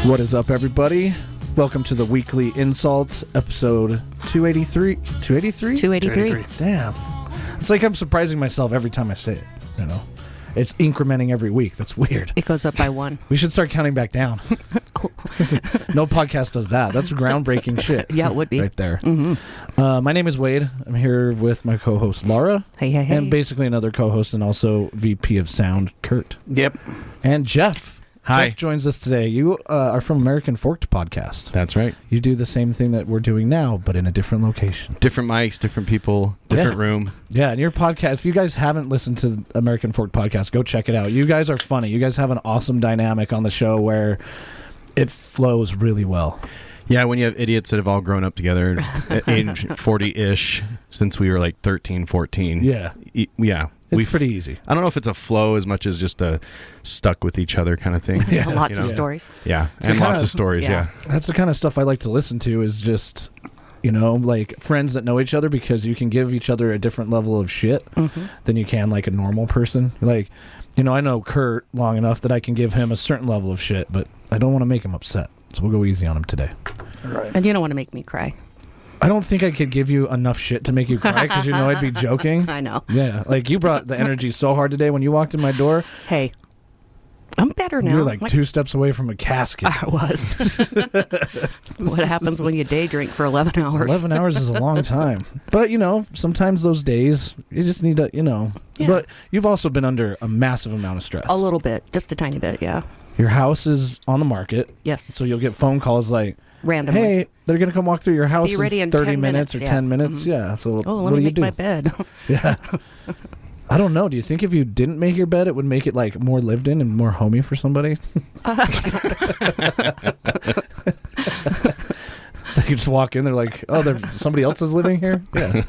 What is up, everybody? Welcome to the weekly InSalt, episode 283. 283? 283. Damn. It's like I'm surprising myself every time I say it, you know? It's incrementing every week. That's weird. It goes up by one. We should start counting back down. No podcast does that. That's groundbreaking shit. Yeah, it would be. Right there. Mm-hmm. My name is Wade. I'm here with my co-host, Laura. Hey. And basically another co-host and also VP of Sound, Curt. Yep. And Jeff. Hi. Jeff joins us today. You are from American Forked Podcast. That's right. You do the same thing that we're doing now, but in a different location. Different mics, different people, different room. Yeah, and your podcast, if you guys haven't listened to American Forked Podcast, go check it out. You guys are funny. You guys have an awesome dynamic on the show where it flows really well. Yeah, when you have idiots that have all grown up together at age 40-ish since we were like 13, 14. Yeah. Yeah. It's pretty easy. I don't know if it's a flow as much as just a stuck with each other kind of thing. Yeah, lots of stories. Yeah, and lots of stories, yeah. That's the kind of stuff I like to listen to is just, you know, like friends that know each other because you can give each other a different level of shit than you can like a normal person. Like, you know, I know Curt long enough that I can give him a certain level of shit, but I don't want to make him upset. So we'll go easy on him today. Right. And you don't want to make me cry. I don't think I could give you enough shit to make you cry because you know I'd be joking. I know. Yeah, like you brought the energy so hard today when you walked in my door. Hey, I'm better now. You were like 2 steps away from a casket. I was. What happens when you day drink for 11 hours? 11 hours is a long time. But, you know, sometimes those days, you just need to, you know. Yeah. But you've also been under a massive amount of stress. A little bit. Just a tiny bit, yeah. Your house is on the market. Yes. So you'll get phone calls like, randomly. hey, they're going to come walk through your house Be ready in 30 10 minutes or yeah. 10 minutes. Yeah. So Oh, what let do me you make do? my bed. Yeah. I don't know. Do you think if you didn't make your bed, it would make it like more lived in and more homey for somebody? They just walk in, they're like, oh, somebody else is living here? Yeah.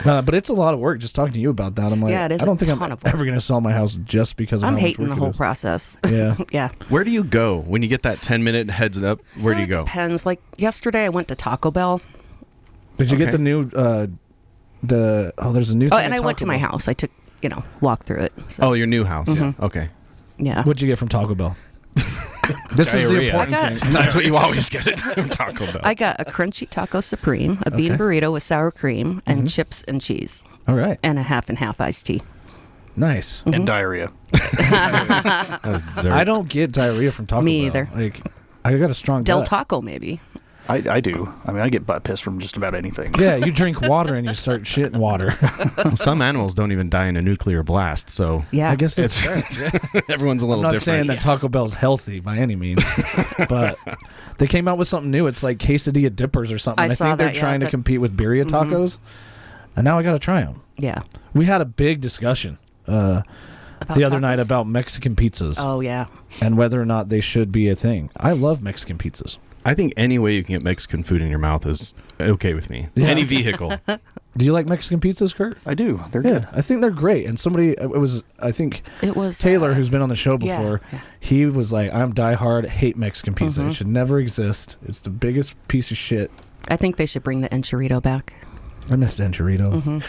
But it's a lot of work just talking to you about that. I'm like, Yeah, it is I don't a think ton I'm of work. ever going to sell my house just because of I'm how much hating work the it whole is. process. Yeah. Yeah. Where do you go when you get that 10-minute heads up? Where do you It go? depends. Like yesterday I went to Taco Bell. Did you get the new, there's a new thing And at I went to Taco my Bell. house. I took, walk through it. So, Oh, your new house. Yeah. Okay. yeah. What'd you get from Taco Bell? This is the Diarrhea. important I got- thing. That's what you always get at Taco Bell. I got a crunchy taco supreme, a bean burrito with sour cream, and chips and cheese, All right. and a half and half iced tea. Nice. And diarrhea. That was dessert. I don't get diarrhea from Taco Bell. Me either. Like, I got a strong Del gut. Taco, maybe. I do. I mean, I get butt piss from just about anything. Yeah, you drink water and you start shitting water. Some animals don't even die in a nuclear blast, so Yeah. I guess that's it's fair. everyone's a little I'm not saying different. that Taco Bell's healthy by any means, but they came out with something new. It's like quesadilla dippers or something. I I saw think they're that, yeah, trying to but- compete with birria tacos, and now I got to try them. Yeah. We had a big discussion About the other night tacos. about Mexican pizzas Oh, yeah. and whether or not they should be a thing. I love Mexican pizzas. I think any way you can get Mexican food in your mouth is okay with me. Yeah. Any vehicle. Do you like Mexican pizzas, Curt? I do. They're Yeah, good. I think they're great. And I think It was Taylor, who's been on the show yeah, before, yeah. he was like, I'm diehard, hate Mexican pizza. It should never exist. It's the biggest piece of shit. I think they should bring the enchilito back. I miss Enchilito.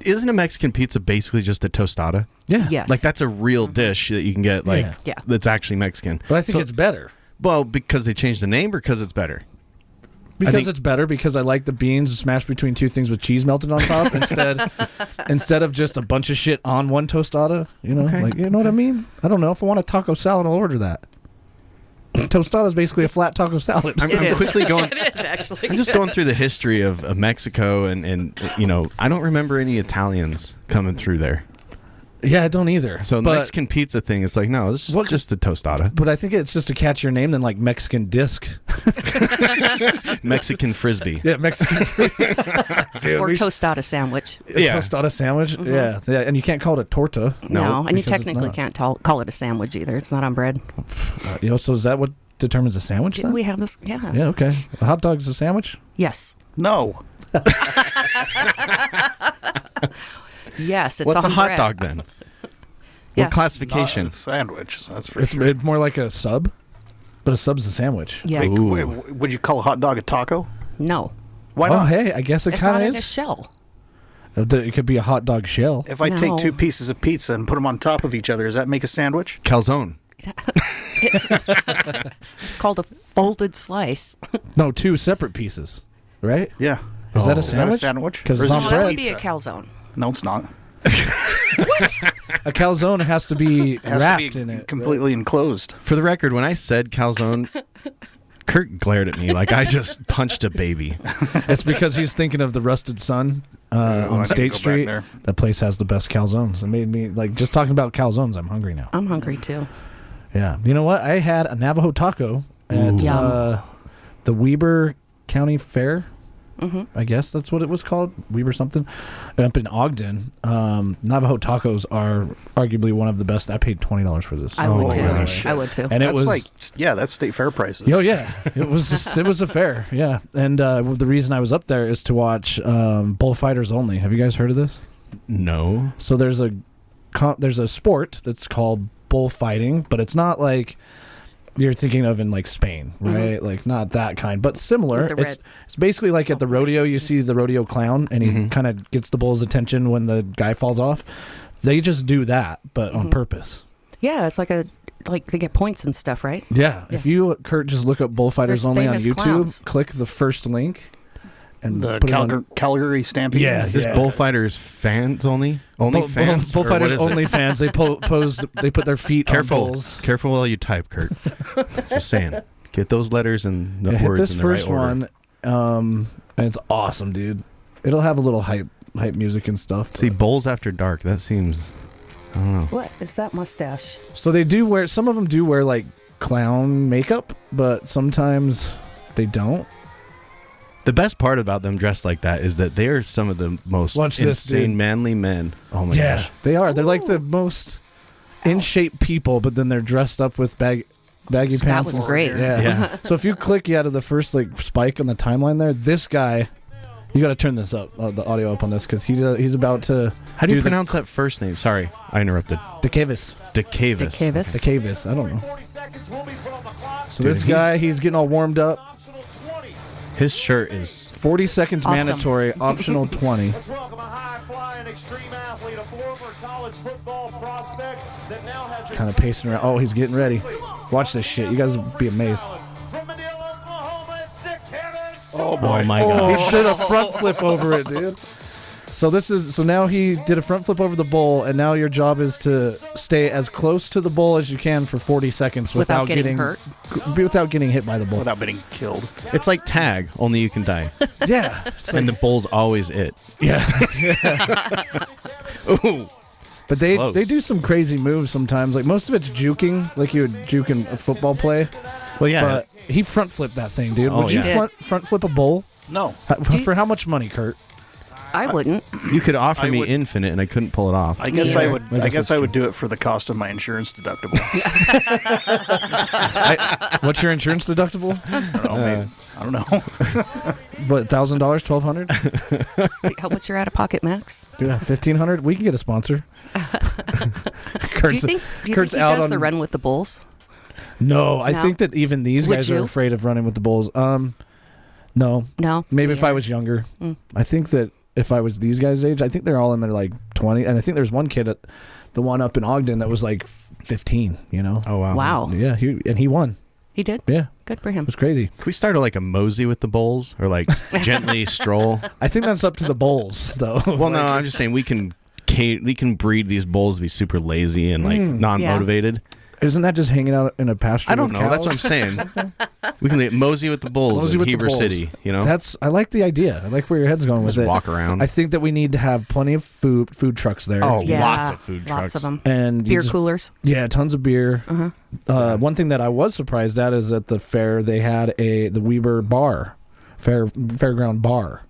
Isn't a Mexican pizza basically just a tostada? Yeah. Yes. Like that's a real dish that you can get like Yeah. that's actually Mexican. But I think So- it's better. well, because they changed the name or because it's better? Because think- it's better because I like the beans smashed between two things with cheese melted on top instead of just a bunch of shit on one tostada. You know, Okay. like you know what I mean? I don't know. If I want a taco salad, I'll order that. Tostada is basically a flat taco salad. I'm is. quickly going. It is, actually. I'm just going through the history of Mexico and you know I don't remember any Italians coming through there. Yeah, I don't either. So the but, Mexican pizza thing, it's like no, it's just a tostada. but I think it's just a catchier name than like Mexican disc. Mexican frisbee. Yeah, Mexican. Dude, Or we should- tostada sandwich. a Yeah. tostada sandwich. Yeah, and you can't call it a torta. No, and you because it's technically not. can't call it a sandwich either. It's not on bread. You know, so is that what determines a sandwich? Didn't Then? we have this? Yeah. Yeah, okay. A hot dog is a sandwich. Yes. No. Yes, it's What's a on hot bread. dog then? Yeah. What classification? Not a sandwich. That's for It's sure. more like a sub, but a sub's a sandwich. Yes. Ooh. Wait, would you call a hot dog a taco? No. Why Oh, not? hey, I guess it It's kind not of in a is. shell. It could be a hot dog shell. If I No. take 2 pieces of pizza and put them on top of each other, does that make a sandwich? Calzone. It's called a folded slice. No, 2 separate pieces, right? Yeah. Is that a Is that a sandwich? sandwich? Because Or it's is on it Oh, that bread. would be a calzone. No, it's not. A calzone has to be It has wrapped to be in it. completely enclosed. For the record, when I said calzone, Curt glared at me like I just punched a baby. It's because he's thinking of the Rusted Sun I on need to State go back Street. there. That place has the best calzones. It made me, like, just talking about calzones, I'm hungry now. I'm hungry too. Yeah. You know what? I had a Navajo taco at Yum. the Weber County Fair. I guess that's what it was called, Weber something, up in Ogden. Navajo tacos are arguably one of the best. I paid $20 for this. I would too. gosh. I would too. And it That's was like, that's state fair prices. Oh yeah, it was a fair, yeah. And the reason I was up there is to watch bullfighters only. Have you guys heard of this? No. So there's a sport that's called bullfighting, but it's not like you're thinking of in like Spain, right? Like not that kind, but similar. With the red. It's basically like at the rodeo, you see the rodeo clown, and he kind of gets the bull's attention when the guy falls off. They just do that, but on purpose. Yeah, it's like they get points and stuff, right? Yeah. If you, Curt, just look up bullfighters There's only on famous YouTube, clowns. click the first link, and The put it on. Calgary Stampede. Yeah. Is this bullfighters fans only? Only fans? Or what Bullfighters is it? only fans. They they put their feet Careful. on bulls. Careful while you type, Curt. Just saying. Get those letters and the Yeah, hit words this in the first right order. one, and it's awesome, dude. It'll have a little hype music and stuff. See, Bulls After Dark, that seems... I don't know. What is that mustache? So they do wear. Some of them do wear like clown makeup, but sometimes they don't. The best part about them dressed like that is that they are some of the most Watch this, insane, dude. manly men. Oh my Yeah, gosh. they are. They're like the most in shape people, but then they're dressed up with baggy That pants. was and- great. Yeah. Yeah. So if you click to the first like spike on the timeline there, this guy, you got to turn this up, the audio up on this, because he's about to. How do you pronounce that first name? Sorry, I interrupted. DeCavis? DeCavis. DeCavis. DeCavis. I don't know. So Dude, this guy, he's getting all warmed up. His shirt is... 40 seconds Awesome. mandatory, optional 20. Let's welcome a high-flying extreme athlete, a former college football prospect that now has Kind of pacing around. Oh, he's getting ready. Watch this shit. You guys will be amazed. from Manila, Oklahoma, it's DeCavis. Oh my god. He did a front flip over it, dude. So now he did a front flip over the bull, and now your job is to stay as close to the bull as you can for 40 seconds Without getting hurt. without getting hit by the bull. Without being killed. It's like tag, only you can die. Yeah, it's like, And the bull's always it. yeah. Ooh. But they close. do some crazy moves sometimes. Like most of it's juking, like you would juke in a football play. Well, yeah. But he front flipped that thing, dude. Oh, Would you yeah. front flip a bull? No. For how much money, Curt? I wouldn't. You could offer I me would- infinite, and I couldn't pull it off. I guess Yeah. I would. I guess I guess that's I would do it for the cost of my insurance deductible. What's your insurance deductible? I don't know. What, $1,000, $1,200? What's your out-of-pocket max? Yeah, $1,500. We can get a sponsor. Do you Kurt's think he out does the on- run with the bulls? No, I No? think that even these Would guys are you? afraid of running with the bulls. No. No. Maybe if I Yeah. was younger. I think that if I was these guys' age, I think they're all in their like 20, and I think there's one kid at the one up in Ogden that was like 15. You know? Oh wow. Wow. Yeah, he won. He did? Yeah, Good for it him. was crazy. Can we start like a mosey with the bulls, or like gently stroll? I think that's up to the bulls, though. Well, no, I'm just saying we can breed these bulls to be super lazy and like non-motivated. Isn't that just hanging out in a pasture? I don't with know. That's what I'm cows? saying. We can mosey with the bulls Mosey in with the Heber bulls. City. You know, I like the idea. I like where your head's going with just it. walk around. I think that we need to have plenty of food trucks there. Oh, Yeah, lots of food trucks. Lots of them. and you Beer just- coolers. Yeah, tons of beer. One thing that I was surprised at is at the fair they had the Weber bar, fairground bar,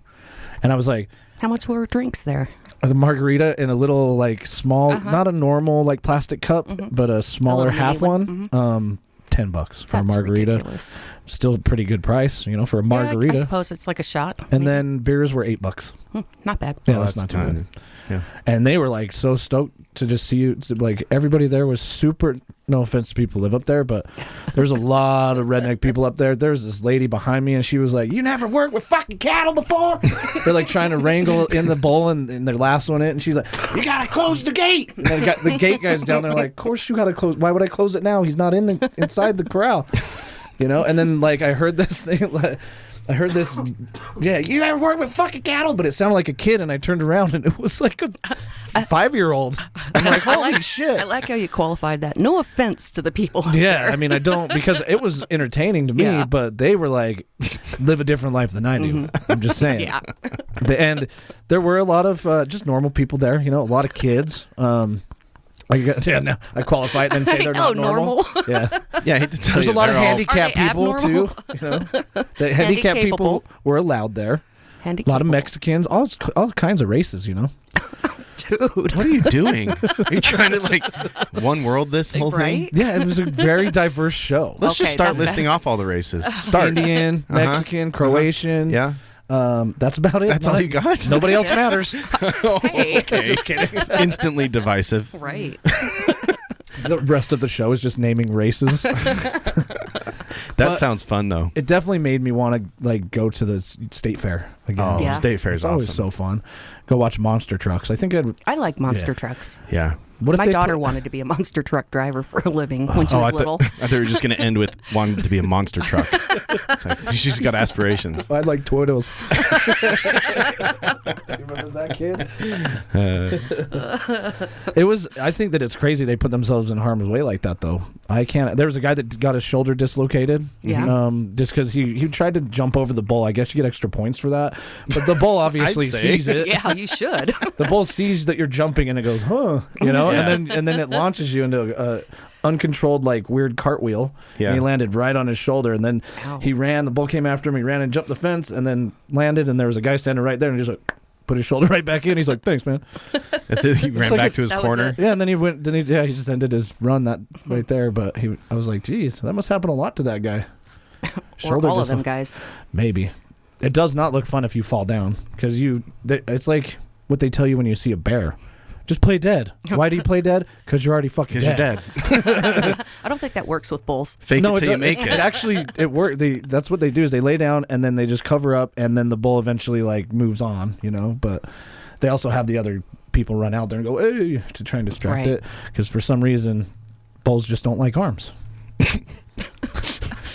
and I was like, How much were drinks there? the margarita in a little like small, not a normal like plastic cup, but a smaller little mini half one. one. $10 for That's a margarita. ridiculous. Still a pretty good price, for a Yeah, I margarita. suppose it's like a shot. And maybe. then beers were $8. Not bad. Yeah, Oh, that's not too bad. Yeah. And they were like so stoked to just see you. Like everybody there was super. No offense to people who live up there, but there's a lot of redneck people up there. There's this lady behind me, and she was like, "You never worked with fucking cattle before?" They're like trying to wrangle in the bull, and they're lassoing it, and she's like, "You gotta close the gate." And they got the gate guys down there like, "Of course you gotta close. Why would I close it now? He's not inside the corral." You know, and then like I heard this thing. I heard this. Yeah, you ever work with fucking cattle? But it sounded like a kid, and I turned around, and it was like a 5-year-old. I'm like, holy shit! I like how you qualified that. No offense to the people. Yeah, I mean, I don't, because it was entertaining to me, Yeah. but they were like, live a different life than I do. I'm just saying. Yeah. And there were a lot of just normal people there. You know, a lot of kids. No, I qualify it and then say they're not normal. Yeah. Yeah, I hate to tell There's you, a lot of they're all- handicapped Are they people abnormal? too. You know, the handicapped people were allowed there. A lot of Mexicans, all kinds of races. You know, Dude. What are you doing? Are you trying to like one world this whole thing? Right? yeah, it was a very diverse show. Let's just Okay, start that's listing off all the races. Indian, Mexican, Croatian. Yeah, That's about it. that's all you got. Nobody else matters. Hey. Just kidding. Instantly divisive. Right. The rest of the show is just naming races. That sounds fun though. It definitely made me want to like go to the state fair again. Oh, Yeah. State Fair It's is always awesome. so fun. Go watch monster trucks. I think I'd. I like monster Yeah. trucks. Yeah. What if My they daughter put- wanted to be a monster truck driver for a living when she Oh, was little. I thought we were just going to end with wanting to be a monster truck. It's like, she's got aspirations. I'd like turtles. Remember that kid? It was. I think that it's crazy they put themselves in harm's way like that, though. I can't. There was a guy that got his shoulder dislocated. Yeah. Just because he tried to jump over the bull. I guess you get extra points for that. But the bull obviously I'd say. sees it. Yeah, you should. The bull sees that you're jumping and it goes, huh? You know, Yeah. and then it launches you into a uncontrolled like weird cartwheel. Yeah. And he landed right on his shoulder, and then Ow. he ran. The bull came after him. He ran and jumped the fence, and then landed. And there was a guy standing right there, and he just like put his shoulder right back in. He's like, "Thanks, man." That's it. He ran like back a- to his that was corner. it. Yeah, and then he went. Then he just ended his run that right there. But I was like, "Geez, that must happen a lot to that guy." Or all of dis- them guys. Maybe. It does not look fun if you fall down, because it's like what they tell you when you see a bear. Just play dead. Why do you play dead? Because you're already fucking Because dead. you're dead. I don't think that works with bulls. Fake it till you does- make It it. actually, it works. That's what they do is they lay down and then they just cover up, and then the bull eventually like moves on, you know. But they also have the other people run out there and go, "Hey," to try and distract Right. it, because for some reason bulls just don't like arms.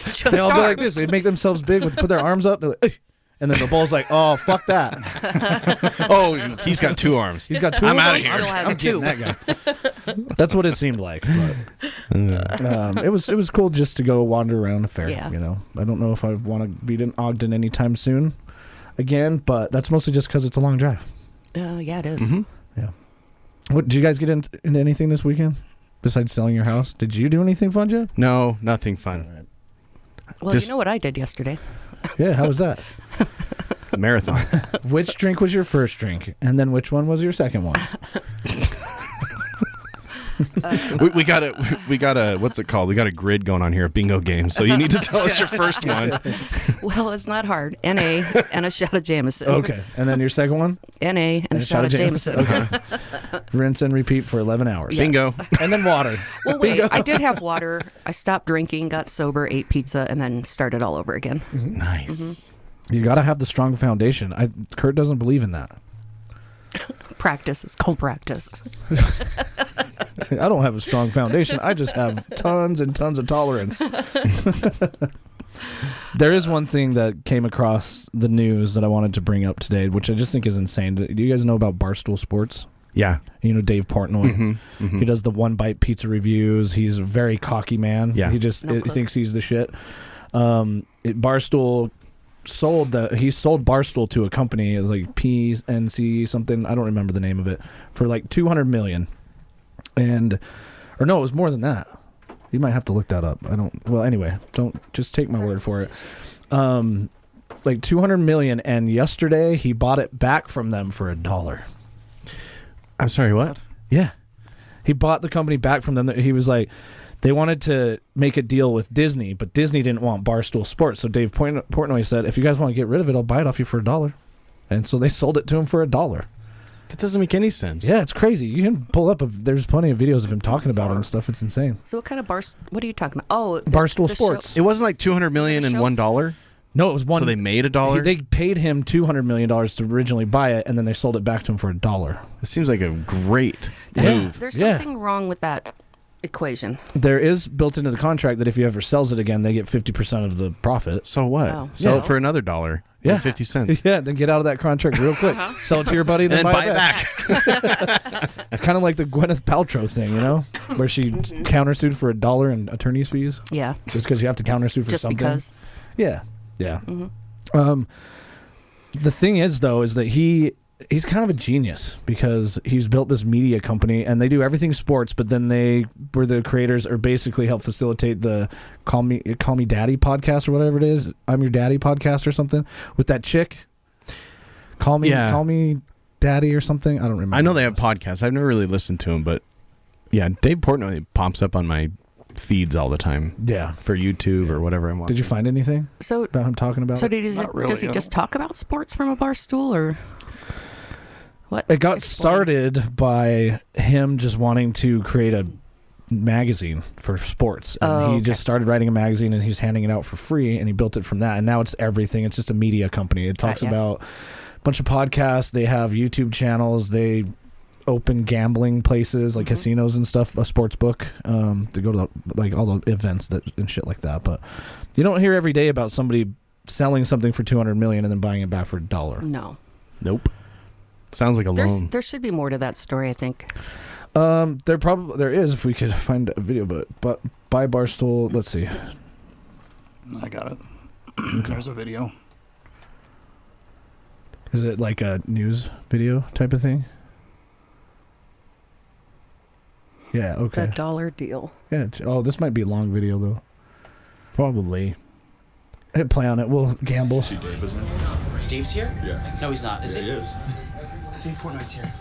Just They all go like arms. this. They make themselves big with put their arms up. They're like, "Hey." And then the bull's like, "Oh, fuck that." Oh, he's got two arms. He's got two. I'm of outta them? here. Still has I'm getting two. that guy. That's what it seemed like. But, it was cool just to go wander around a fair. Yeah. You know, I don't know if I want to be in Ogden anytime soon again, but that's mostly just because it's a long drive. Yeah, it is. Yeah. What did you guys get into anything this weekend besides selling your house? Did you do anything fun, Jeff? No, nothing fun. Well, Just- you know what I did yesterday? Yeah. How was that? Marathon. Which drink was your first drink, and then which one was your second one? we got a what's it called? We got a grid going on here, a bingo game. So you need to tell us your first one. Well, it's not hard. NA and a shot of Jameson. Okay. And then your second one? NA and a shot of Jameson. Okay. Rinse and repeat for 11 hours. Yes. Bingo. And then water. Well, wait. I did have water. I stopped drinking, got sober, ate pizza, and then started all over again. Nice. You got to have the strong foundation. Curt doesn't believe in that. Practice. It's called practice. I don't have a strong foundation. I just have tons and tons of tolerance. There is one thing that came across the news that I wanted to bring up today, which I just think is insane. Do you guys know about Barstool Sports? Yeah. You know Dave Portnoy. He does the One Bite Pizza reviews. He's a very cocky man. Yeah. He just No clue. thinks he's the shit. Barstool sold Barstool to a company. It was like PNC something. I don't remember the name of it, for like $200 million. Or no, it was more than that. You might have to look that up. Anyway, don't just take my word for it. Like $200 million, and yesterday he bought it back from them for $1. I'm sorry, what? Yeah. He bought the company back from them. He was like, they wanted to make a deal with Disney, but Disney didn't want Barstool Sports. So Dave Portnoy said, if you guys want to get rid of it, I'll buy it off you for $1. And so they sold it to him for $1. That doesn't make any sense. Yeah, it's crazy. You can pull up. There's plenty of videos of him talking about it and stuff. It's insane. So what kind of what are you talking about? Oh, Barstool the Sports. show- It wasn't like $200 million and Show? $1. No, it was one. So they made $1. They paid him $200 million to originally buy it, and then they sold it back to him for $1. It seems like a great There's, move. there's Yeah. something wrong with that equation. There is built into the contract that if he ever sells it again, they get 50% of the profit. So what? Oh. Sell Yeah. it for another $1. Yeah. 50 cents. Yeah, then get out of that contract real quick. Sell it to your buddy, And then buy it back. back. It's kind of like the Gwyneth Paltrow thing, where she countersued for $1 in attorney's fees, Yeah. just because you have to countersue for Just something. because. Yeah, yeah. The thing is, though, is that he's kind of a genius because he's built this media company and they do everything sports, but then they were the creators or basically help facilitate the Call Me Daddy podcast or whatever it is. I'm Your Daddy podcast or something with that chick. Call me Daddy or something. I don't remember. I know they have podcasts. I've never really listened to them, but yeah, Dave Portnoy pops up on my feeds all the time. Yeah. For YouTube or whatever I'm watching. Did you find anything So about him talking about so it? does really, he no. just talk about sports from a bar stool or what? It got Explain. started by him just wanting to create a magazine for sports. And he just started writing a magazine and he's handing it out for free and he built it from that. And now it's everything. It's just a media company. It talks Yeah. about a bunch of podcasts. They have YouTube channels. They open gambling places like casinos and stuff, a sports book, to go to like all the events and shit like that. But you don't hear every day about somebody selling something for $200 million and then buying it back for $1. No. Nope. Sounds like a loan. There should be more to that story, I think. There is if we could find a video, but by Barstool, let's see. I got it. There's a video. Is it like a news video type of thing? Yeah, okay. The dollar deal. Yeah. Oh, this might be a long video though. Probably. Hit play on it. We'll gamble. Dave's here? Yeah. No, he's not. Is Yeah, he? he is. Dave Portnoy's here.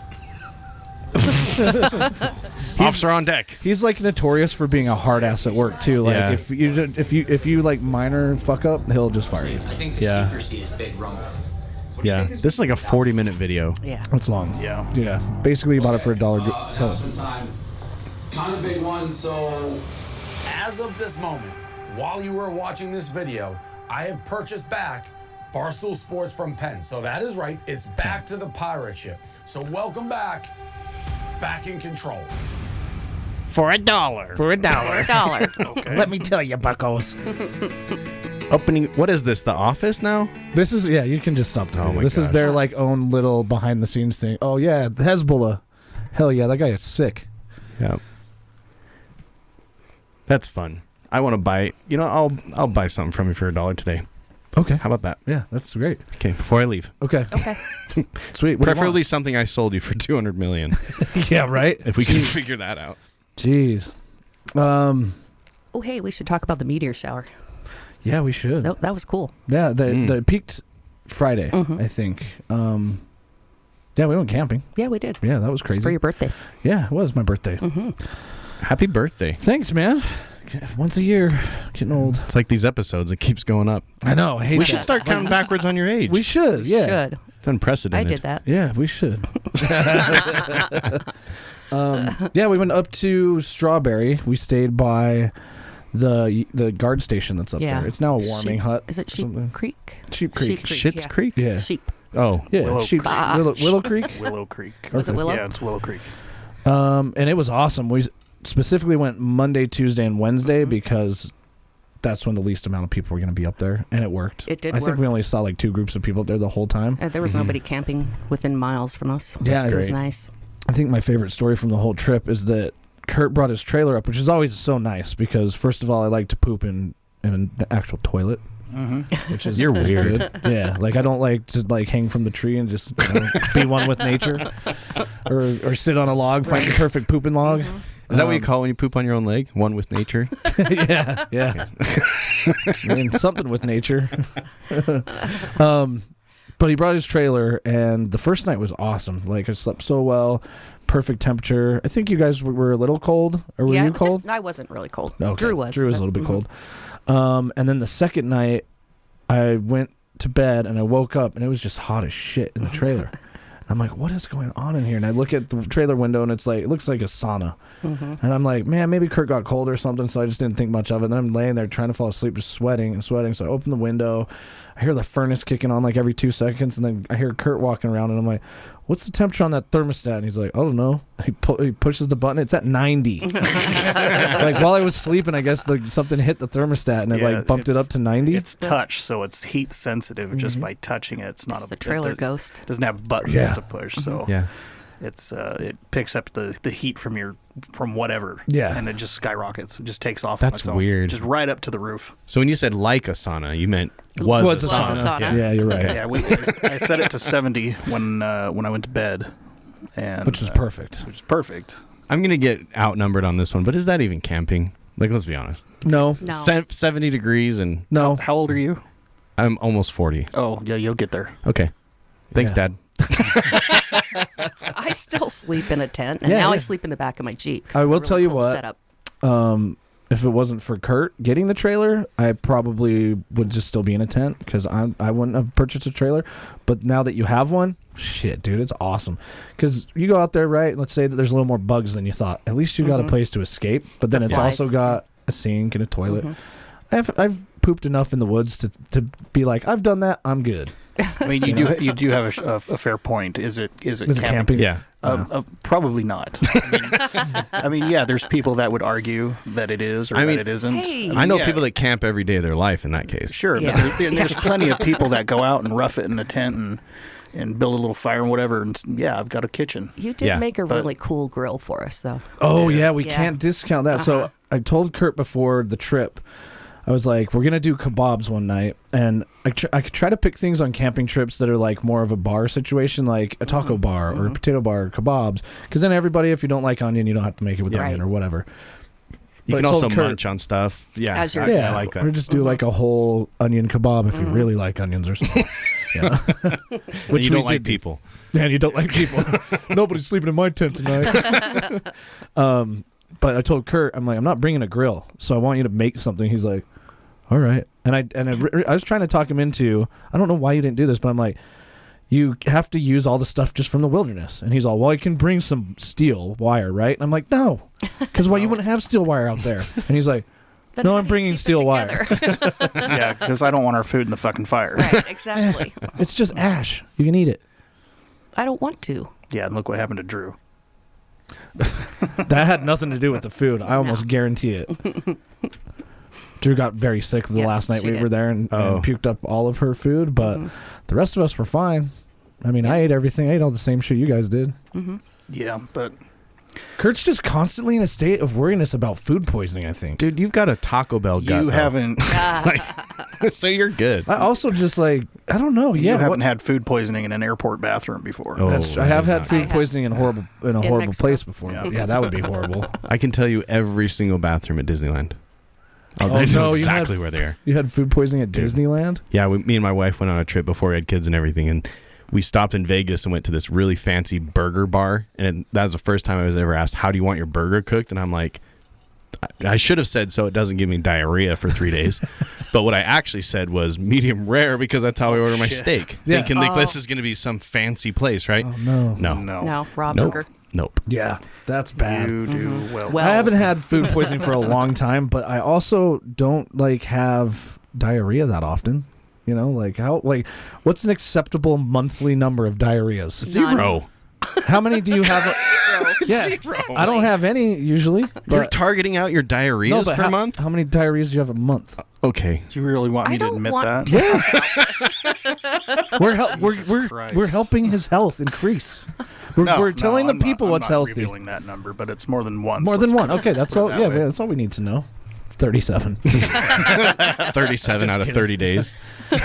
Officer on deck. He's like notorious for being a hard ass at work too. Like Yeah. if you like minor fuck up, he'll just fire you. I think the Yeah. secrecy is big rumble. Yeah. This is like a 40-minute video. Yeah. It's long. Yeah. Yeah. Basically, you bought it for $1. Time. Kind of big one. So, as of this moment, while you were watching this video, I have purchased back Barstool Sports from Penn. So that is right. It's back to the pirate ship. So welcome back. Back in control. For $1. For $1. Let me tell you, buckos. Opening. What is this? The Office now? This is you can just stop the video. my This is gosh. their like own little behind the scenes thing. Oh yeah, the Hezbollah. Hell yeah, that guy is sick. Yeah. That's fun. I want to buy. You know, I'll buy something from you for $1 today. Okay. How about that? Yeah, that's great. Okay, before I leave. Okay. Okay. Sweet. What do you Preferably something I sold you for $200 million. want? Yeah, right? If we can figure that out. Jeez. Oh, hey, we should talk about the meteor shower. Yeah, we should. That was cool. Yeah, the peaked Friday, I think. Yeah, we went camping. Yeah, we did. Yeah, that was crazy. For your birthday. Yeah, it was my birthday. Happy birthday. Thanks, man. Once a year, getting old. It's like these episodes. It keeps going up. I know. I hate We that. should start counting backwards on your age. We should. Yeah. Should. It's unprecedented. I did that. Yeah, we should. Yeah, we went up to Strawberry. We stayed by the guard station that's up Yeah. there. It's now a warming Sheep- hut. Is it or Sheep something. Creek? Sheep Creek. Shit's yeah. Creek? Yeah. Sheep. Oh. Yeah, Willow Sheep Creek. Willow Creek. Willow Creek. Was it Willow? Yeah, it's Willow Creek. And it was awesome. We specifically went Monday, Tuesday, and Wednesday because that's when the least amount of people were going to be up there, and it worked. It did I think work. we only saw like 2 groups of people up there the whole time. There was nobody camping within miles from us. Yeah, it was great. nice. I think my favorite story from the whole trip is that Curt brought his trailer up, which is always so nice because first of all, I like to poop in an actual toilet. Which is You're weird. good. Yeah, like I don't like to like hang from the tree and just be one with nature, or sit on a log, find the perfect pooping log. Is that what you call it when you poop on your own leg? One with nature? Yeah. I mean, something with nature. But he brought his trailer, and the first night was awesome. Like I slept so well, perfect temperature. I think you guys were a little cold, or were you cold? I wasn't really cold. Okay. Drew was. Drew was a little bit cold. And then the second night, I went to bed and I woke up and it was just hot as shit in the trailer. I'm like, what is going on in here? And I look at the trailer window, and it looks like a sauna. And I'm like, man, maybe Curt got cold or something, so I just didn't think much of it. And then I'm laying there trying to fall asleep, just sweating and sweating. So I open the window. I hear the furnace kicking on like every 2 seconds, and then I hear Curt walking around, and I'm like, what's the temperature on that thermostat? And he's like, I don't know. He pushes the button. It's at 90. Like while I was sleeping, I guess something hit the thermostat, and it bumped it up to 90. It's touch, so it's heat sensitive just by touching it. It's not It's the trailer ghost. It doesn't have buttons to push, so Yeah. it's it picks up the heat from whatever. Yeah. And it just skyrockets. It just takes off. That's on its own. weird. Just right up to the roof. So when you said like a sauna, you meant was a sauna. Was a sauna. Yeah, you're right. Yeah, I set it to 70 when I went to bed, and Which is perfect. Which is perfect. I'm going to get outnumbered on this one, but is that even camping? Like, let's be honest. No. 70 degrees and... No. How old are you? I'm almost 40. Oh, yeah, you'll get there. Okay. Thanks, Yeah. Dad. I still sleep in a tent, and now I sleep in the back of my Jeep. 'cause I I'm will really tell you cool what. Setup. If it wasn't for Curt getting the trailer, I probably would just still be in a tent because I wouldn't have purchased a trailer. But now that you have one, shit, dude, it's awesome. Because you go out there, right? Let's say that there's a little more bugs than you thought. At least you got a place to escape. But then it's flies. also got a sink and a toilet. I've pooped enough in the woods to be like, I've done that. I'm good. I mean, you do have a fair point. Is it camping? Yeah. Probably not. I mean, yeah, there's people that would argue that it is or that it isn't. Hey. I know Yeah. people that camp every day of their life in that case. Sure, Yeah. but there's plenty of people that go out and rough it in a tent and build a little fire and whatever. And yeah, I've got a kitchen. You did Yeah, make a but- really cool grill for us, though. Oh, yeah, we Yeah. can't discount that. So I told Curt before the trip, I was like, we're going to do kebabs one night. And I could try to pick things on camping trips that are like more of a bar situation, like a taco bar or a potato bar or kebabs. Because then everybody, if you don't like onion, you don't have to make it with Right. onion or whatever. You But can I told also Curt- munch on stuff. Yeah. As you're- Yeah, I like that. or just do like a whole onion kebab if you really like onions or something. Yeah. And Which you we don't like did. people. Man, you don't like people. Nobody's sleeping in my tent tonight. But I told Curt, I'm like, I'm not bringing a grill, so I want you to make something. He's like, all right. And I was trying to talk him into, I don't know why you didn't do this, but I'm like, you have to use all the stuff just from the wilderness. And he's all, well, I can bring some steel wire, right? And I'm like, no, because you wouldn't have steel wire out there. And he's like, Then no, how I'm do you bringing keep it steel wire. together? Yeah, because I don't want our food in the fucking fire. Right, exactly. It's just ash. You can eat it. I don't want to. Yeah, and look what happened to Drew. That had nothing to do with the food. I almost guarantee it. Drew got very sick the Yes, last night she we did. were there and puked up all of her food, but the rest of us were fine. I mean, I ate everything. I ate all the same shit you guys did. Yeah, but Kurt's just constantly in a state of worriness about food poisoning, I think. Dude, you've got a Taco Bell gut. you though. haven't So you're good. I also just I don't know. you Yeah, haven't had food poisoning in an airport bathroom before. Oh. that's, I that have is had not food good. poisoning in a horrible Mexico. place before. Yeah, that would be horrible. I can tell you every single bathroom at Disneyland. I Oh, know no, you exactly had- where they are. You had food poisoning at Dude. Disneyland? Yeah, me and my wife went on a trip before we had kids and everything, and we stopped in Vegas and went to this really fancy burger bar. And that was the first time I was ever asked, how do you want your burger cooked? And I'm like, I should have said so it doesn't give me diarrhea for 3 days. But what I actually said was medium rare because that's how I order my shit. steak. Yeah. Thinking like this is going to be some fancy place, right? Oh, no. No. No, raw Nope. burger. Nope. Yeah, that's bad. You do well. Well- I haven't had food poisoning for a long time, but I also don't have diarrhea that often. You know, what's an acceptable monthly number of diarrheas? Zero. How many do you have? Yeah, Exactly. I don't have any usually. You're But targeting out your diarrheas per month? How many diarrheas do you have a month? Okay. Do you really want me I to don't admit want that? to. We're helping his health increase. We're telling I'm the people not, what's I'm not healthy. revealing that number, but it's more than once. More than Let's one. Okay, let's that's put it all. that Yeah, way. that's all we need to know. 37. 37 out of 30 days. No,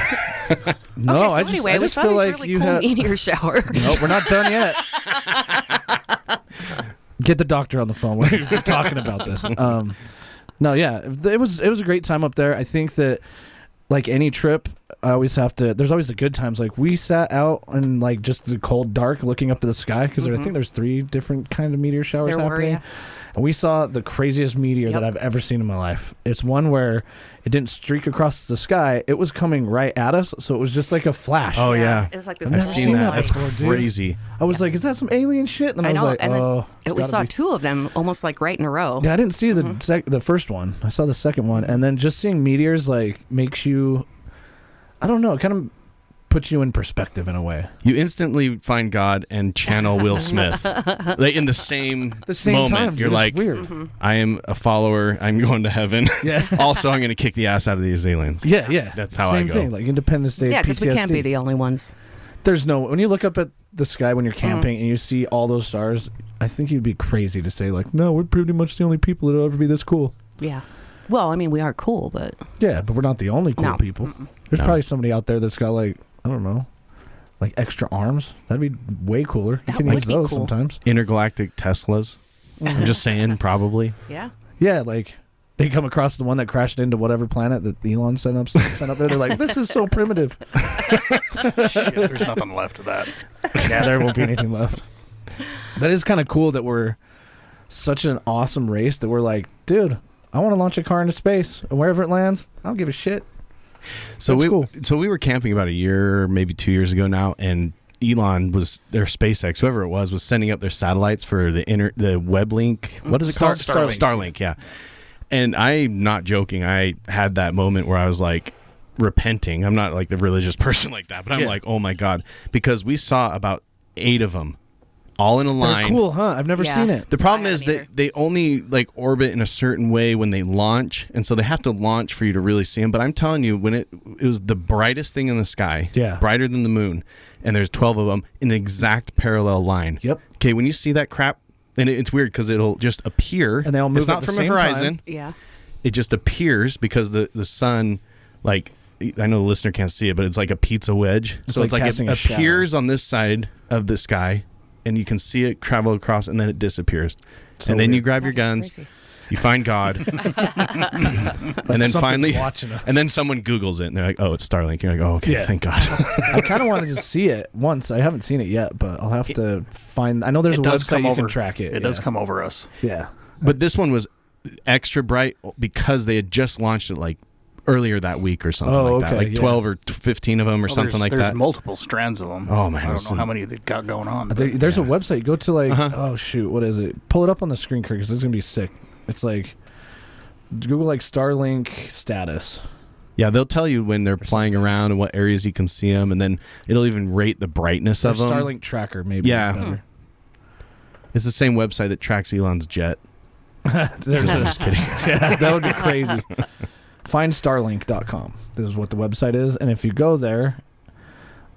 Okay, so I anyway, we just saw feel these like really you cool have. meteor shower. No, we're not done yet. Get the doctor on the phone. We're talking about this. No, yeah, it was a great time up there. I think that like any trip, I always have to. There's always the good times. Like we sat out in like just the cold dark, looking up to the sky because I think there's 3 different kind of meteor showers happening. And we saw the craziest meteor that I've ever seen in my life. It's one where it didn't streak across the sky. It was coming right at us, so it was just like a flash. Oh, yeah. It was like this. I've seen that. That's before, crazy. I was like, is that some alien shit? And I was like, and oh. we saw 2 of them almost like right in a row. Yeah, I didn't see the first one. I saw the second one. And then just seeing meteors like makes you, I don't know, it kind of puts you in perspective in a way. You instantly find God and channel Will Smith like in the same moment. time. You're like, weird. I am a follower. I'm going to heaven. Yeah. Also, I'm going to kick the ass out of these aliens. Yeah. That's how Same I go. thing, like Independence Day. Yeah, because we PTSD. can't be the only ones. There's no, when you look up at the sky when you're camping and you see all those stars, I think you'd be crazy to say like, no, we're pretty much the only people that'll ever be this cool. Yeah. Well, I mean, we are cool, but Yeah, but we're not the only cool No. people. There's probably somebody out there that's got like, I don't know, like extra arms. That'd be way cooler. You That can would use be those cool. sometimes. Intergalactic Teslas. I'm just saying, probably. yeah. Yeah, like they come across the one that crashed into whatever planet that Elon sent up there. They're like, this is so primitive. Shit, there's nothing left of that. Yeah, there won't be anything left. That is kind of cool that we're such an awesome race that we're like, dude, I want to launch a car into space. And wherever it lands, I don't give a shit. So That's cool. So we were camping about a year, maybe 2 years ago now, and Elon was their SpaceX, whoever it was sending up their satellites for the web link. What is it called? Starlink. Yeah. And I'm not joking. I had that moment where I was like repenting. I'm not like the religious person like that, but I'm like, oh my God, because we saw about 8 of them all in a line. They're cool, huh? I've never seen it. The problem I is haven't that they only like orbit in a certain way when they launch, and so they have to launch for you to really see them. But I'm telling you, when it was the brightest thing in the sky, brighter than the moon, and there's 12 of them in an exact parallel line. Yep. Okay, when you see that crap, and it's weird because it'll just appear, And they all move it's at not the from same a horizon. time. Yeah. It just appears because the sun, like, I know the listener can't see it, but it's like a pizza wedge. It's so like it's like casting it a shadow. appears on this side of the sky, and you can see it travel across, and then it disappears. So and then you weird. grab your That is guns, crazy. you find God, and then something's finally, watching us. and then someone Googles it, and they're like, "Oh, it's Starlink." You're like, "Oh, okay, Yeah. thank God." I kind of wanted to see it once. I haven't seen it yet, but I'll have to find. I know there's a website you can track it. It does come over us. Yeah. But this one was extra bright because they had just launched it like earlier that week or something like that, like 12 or 15 of them or something like there's that. multiple strands of them. Oh, man, I don't listen. know how many they've got going on. but- There's a website. Go to like, oh shoot, what is it? Pull it up on the screen, Curt, because it's gonna be sick. It's like Google like Starlink status. Yeah, they'll tell you when they're flying around and what areas you can see them, and then it'll even rate the brightness Or of them. Starlink tracker, maybe. Yeah. Better. It's the same website that tracks Elon's jet. There's I'm just kidding. Yeah, that would be crazy. FindStarlink.com. This is what the website is, and if you go there,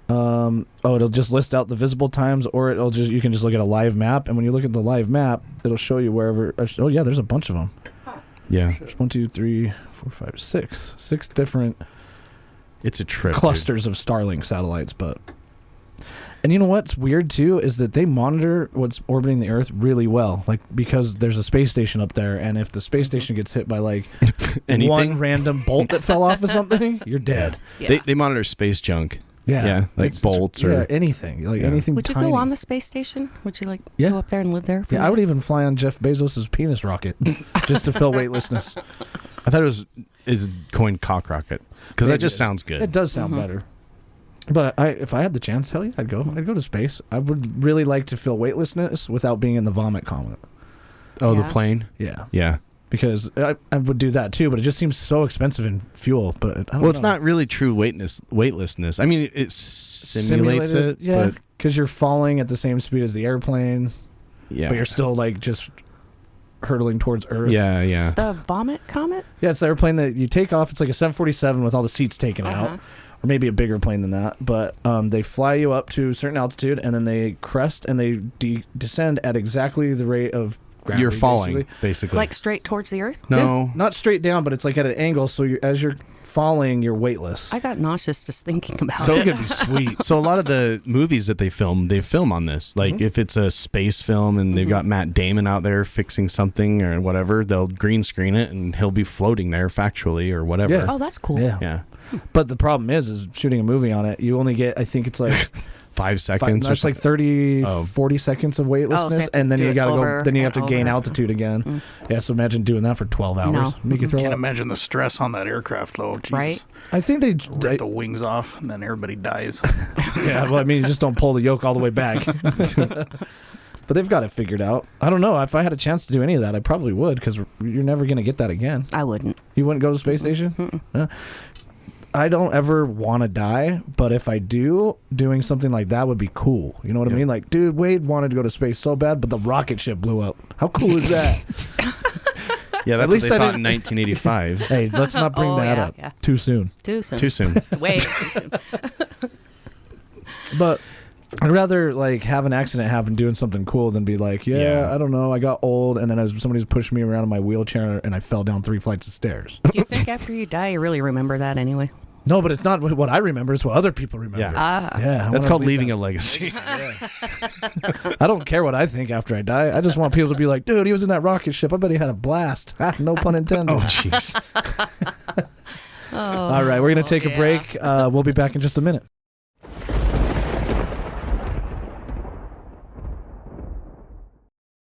it'll just list out the visible times, or you can just look at a live map, and when you look at the live map, it'll show you wherever. Oh yeah, there's a bunch of them. Yeah, There's 1, 2, 3, 4, 5, 6. 6 different it's a trip. clusters of Starlink satellites, but. And you know what's weird too is that they monitor what's orbiting the Earth really well, like because there's a space station up there, and if the space station gets hit by like Anything? one random bolt that fell off of something, you're dead. Yeah. They monitor space junk. Yeah, Yeah, like It's- bolts or- yeah, anything, like Yeah. anything. Would you tiny. go on the space station? Would you Yeah. go up there and live there? For Yeah, I would even fly on Jeff Bezos' penis rocket just to fill weightlessness. I thought it was coined cock rocket because that Maybe just it- sounds good. It does sound better. But if I had the chance, hell yeah, I'd go. I'd go to space. I would really like to feel weightlessness without being in the vomit comet. Oh, the Yeah. plane. Yeah. Yeah. Because I would do that too, but it just seems so expensive in fuel. But I don't Well, it's know. not really true weightlessness. I mean, it simulates it. yeah. But Because you're falling at the same speed as the airplane, yeah. but you're still like just hurtling towards Earth. Yeah, yeah. the vomit comet. Yeah, it's the airplane that you take off. It's like a 747 with all the seats taken out, or maybe a bigger plane than that. But they fly you up to a certain altitude, and then they crest and they descend at exactly the rate of gravity. You're falling, basically. Like straight towards the Earth. no. Yeah, not straight down, but it's like at an angle. So as you're falling, you're weightless. I got nauseous just thinking about So it. It could be sweet. So a lot of the movies that they film on this. Like if it's a space film and they've got Matt Damon out there fixing something or whatever, they'll green screen it and he'll be floating there factually or whatever. Yeah. Oh, that's cool. Yeah. Yeah. But the problem is shooting a movie on it, you only get, I think it's like 5 seconds. That's like 40 seconds of weightlessness, so and then do you it got to over go. Then you have to and gain over. altitude again. Yeah, so imagine doing that for 12 hours. No. Make you throw Can't up. imagine the stress on that aircraft, though. Jesus. Right? I think they. Rip the wings off, and then everybody dies. Yeah, well, I mean, you just don't pull the yoke all the way back. But they've got it figured out. I don't know. If I had a chance to do any of that, I probably would, because you're never going to get that again. I wouldn't. You wouldn't go to the space station? Yeah. I don't ever want to die, but if I do, doing something like that would be cool. You know what I mean? Like, dude, Wade wanted to go to space so bad, but the rocket ship blew up. How cool is that? Yeah, that's At what least they I thought in didn't- 1985. Hey, let's not bring Oh, that yeah, up yeah. too soon. Too soon. Too soon. Way too soon. But I'd rather like have an accident happen doing something cool than be like, Yeah. I don't know, I got old and then as somebody's pushing me around in my wheelchair and I fell down 3 flights of stairs. Do you think after you die, you really remember that anyway? No, but it's not what I remember, it's what other people remember. Yeah. Yeah, I That's wanna called leave leaving that. a legacy. I don't care what I think after I die. I just want people to be like, dude, he was in that rocket ship. I bet he had a blast. No pun intended. Oh, jeez. All right, we're going to take a break. We'll be back in just a minute.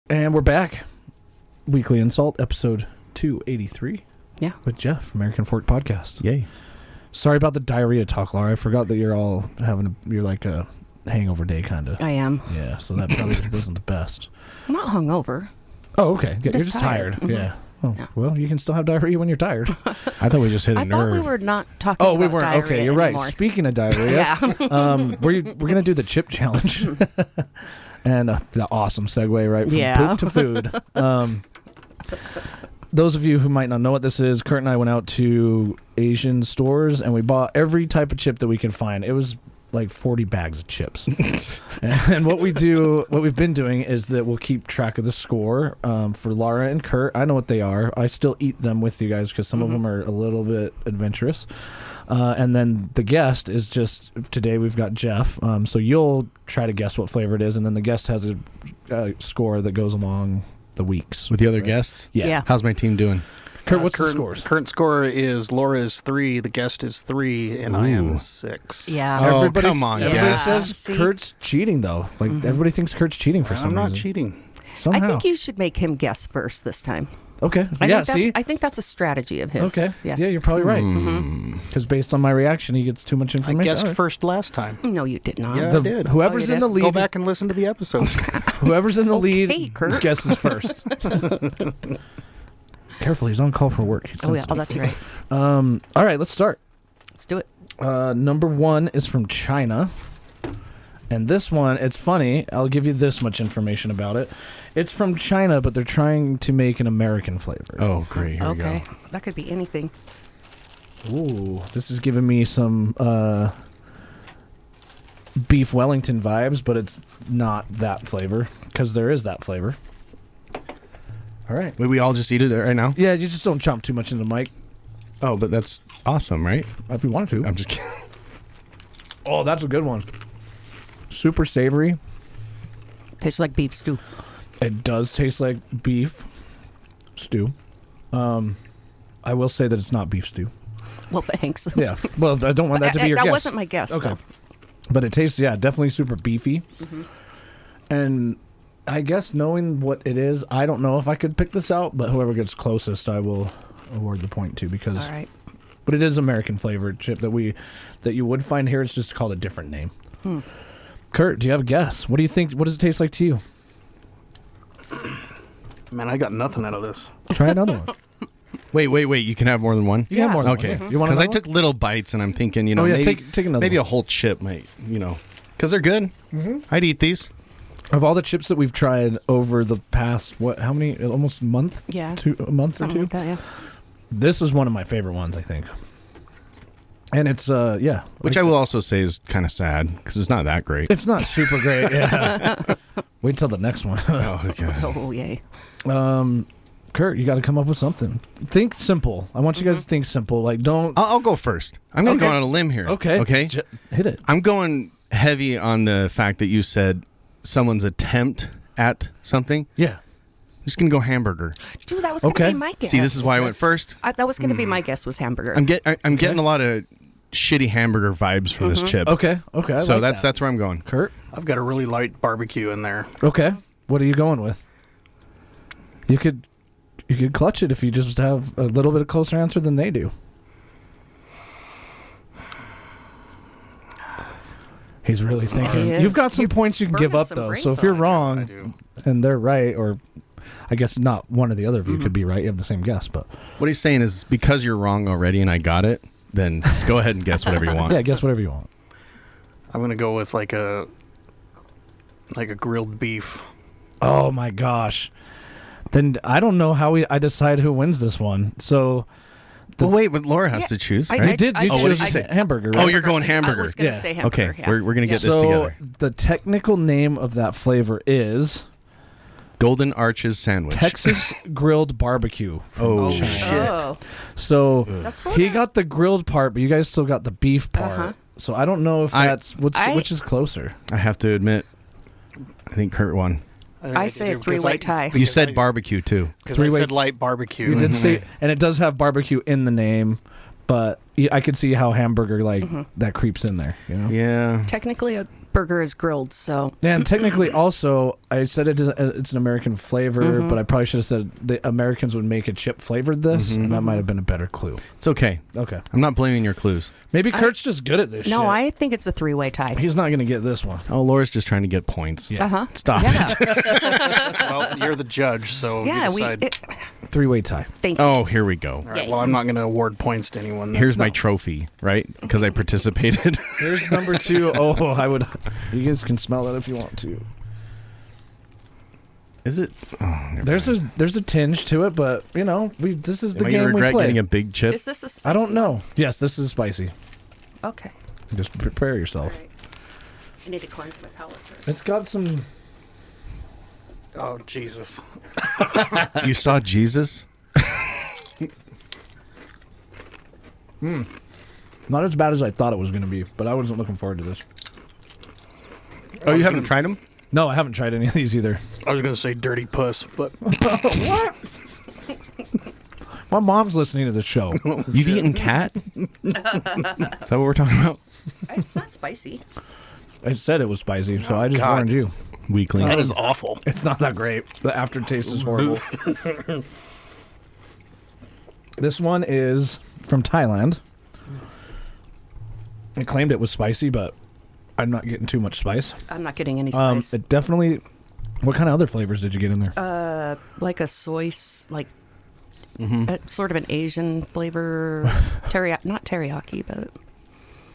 And we're back. Weekly InSalt, episode 283. Yeah. With Jeff, American Fork Podcast. Yay. Sorry about the diarrhea talk, Laura. I forgot that you're all you're like a hangover day kind of. I am. Yeah, so that probably wasn't the best. I'm not hungover. Oh, okay. Good. You're Just just tired. tired. Mhm. Yeah. Oh, Yeah. well, you can still have diarrhea when you're tired. I thought we just hit a I nerve. thought we were not talking Oh, about we weren't. diarrhea Okay, you're right. anymore. Speaking of diarrhea, Yeah. we're going to do the chip challenge. And the awesome segue, right? From Yeah. poop to food. Those of you who might not know what this is, Curt and I went out to Asian stores and we bought every type of chip that we can find. It was like 40 bags of chips. And what we've been doing is that we'll keep track of the score for Laura and Curt. I know what they are. I still eat them with you guys because some of them are a little bit adventurous. And then the guest is just, today we've got Jeff. So you'll try to guess what flavor it is. And then the guest has a score that goes along the weeks. With the other guests? Yeah. Yeah. How's my team doing? Curt, what's the scores? Current score is Laura is 3, the guest is 3, and I am 6. Yeah. Oh, Everybody's- come on, Everybody guest. says See? Kurt's cheating, though. Like, everybody thinks Kurt's cheating for some I'm not reason. cheating. Somehow. I think you should make him guess first this time. Okay. I think that's a strategy of his. Okay. Yeah. You're probably right. Because based on my reaction, he gets too much I information. guessed All right. first last time. No, you did not. Yeah, I did. Whoever's Oh, you in the did? lead, Go back and listen to the episodes. whoever's in the Okay, lead Curt. guesses first. Careful, he's on call for work. He's Oh, yeah. sensitive. Oh, that's right. All right, let's start. Let's do it. Number 1 is from China. And this one, it's funny. I'll give you this much information about it. It's from China, but they're trying to make an American flavor. Oh, great. Here we Okay. go. That could be anything. Ooh, this is giving me some beef Wellington vibes, but it's not that flavor because there is that flavor. All right. Wait, we all just eat it right now? Yeah, you just don't chomp too much into the mic Oh, but that's awesome, right? if you wanted to. I'm just kidding. Oh, that's a good one. Super savory. Tastes like beef stew. It does taste like beef stew. I will say that it's not beef stew. Well, thanks. Yeah. Well, I don't want that to be your that guess. wasn't my guess. Okay. Though. But it tastes, definitely super beefy. And I guess knowing what it is, I don't know if I could pick this out, but whoever gets closest, I will award the point to because. All right. But it is American flavored chip that you would find here. It's just called a different name. Curt, do you have a guess? What do you think? What does it taste like to you? Man, I got nothing out of this. Try another one. Wait. You can have more than one? You can have more than Okay. one. You want Because I another took little bites and I'm thinking, Oh, yeah, maybe, take another maybe one. a whole chip might, because they're good. I'd eat these. one? Of all the chips that we've tried over the past, how many? Almost a month? Yeah. A month or Something two? like that, yeah. This is one of my favorite ones, I think. And it's, Which I will also say is kind of sad because it's not that great. It's not super great, yeah. Wait till the next one. Oh, okay. Oh, yay. Curt, you got to come up with something. Think simple. I want you guys to think simple. Like, don't... I'll go first. I'm going to Okay. go on a limb here. Okay. Okay. Hit it. I'm going heavy on the fact that you said someone's attempt at something. Yeah. I'm just going to go hamburger. Dude, that was going to Okay. be my guess. See, this is why I went first. That was going to be my guess was hamburger. I'm getting a lot of shitty hamburger vibes from this chip. Okay. I So like that's that. that's where I'm going. Kurt. I've got a really light barbecue in there. Okay. What are you going with? You could clutch it if you just have a little bit of closer answer than they do. He's really thinking. He is. You've got some You're points you can give burning up some though. brain So if you're cells. I wrong do. and they're right, or I guess not one or the other of you could be right. You have the same guess, but What he's saying is because you're wrong already and I got it, then go ahead and guess whatever you want. yeah, guess whatever you want. I'm gonna go with like a grilled beef. Oh my gosh. Then I don't know how I decide who wins this one. So Well, wait, but Laura has to choose, I- right? you did. You what did chose you say? hamburger. Right? Oh, you're going I hamburger. was going to Yeah. say hamburger. Okay, yeah. we're going to get this so together. the technical name of that flavor is Golden Arches Sandwich. Texas grilled barbecue. Oh, Oh, So that's so he nice. got the grilled part, but you guys still got the beef part. Uh-huh. So I don't know if that's which is closer. I have to admit, I think Curt won. I say a Because three-way I- tie. You said barbecue, too. Because I Three-way- said light barbecue. You did say, and it does have barbecue in the name, but I could see how hamburger that creeps in there. You know. Yeah. Technically, a burger is grilled, so And technically, also, I said it's an American flavor, but I probably should have said the Americans would make a chip flavored this, and that might have been a better clue. It's okay. Okay. I'm not blaming your clues. Maybe Kurt's just good at this shit. no, I think it's a three-way tie. He's not going to get this one. Oh, Laura's just trying to get points. Uh-huh. Stop Yeah. it. Well, you're the judge, so Yeah, you decide. Three-way tie. Thank you. Oh, here we go. All right, well, I'm not going to award points to anyone. Here's my trophy, right? Because I participated. Here's number 2. Oh, I would. You guys can smell that if you want to. Is it? Oh, never There's mind. there's a tinge to it, but this is the Am I gonna game we regret play. getting a big chip? Is this a spicy I don't know. Yes, this is spicy. one? Okay. Just prepare yourself. All right. I need to cleanse my palate first. It's got some. Oh, Jesus. You saw Jesus? Not as bad as I thought it was going to be, but I wasn't looking forward to this. Oh, you haven't tried them? No, I haven't tried any of these either. I was going to say dirty puss, but What? My mom's listening to the show. You've eaten cat? Is that what we're talking about? It's not spicy. I said it was spicy, so I just God. warned you. Weakling. that is awful. It's not that great. The aftertaste is horrible. This one is from Thailand. It claimed it was spicy, but I'm not getting too much spice. I'm not getting any spice. It definitely. What kind of other flavors did you get in there? Like a sort of an Asian flavor. Not teriyaki, but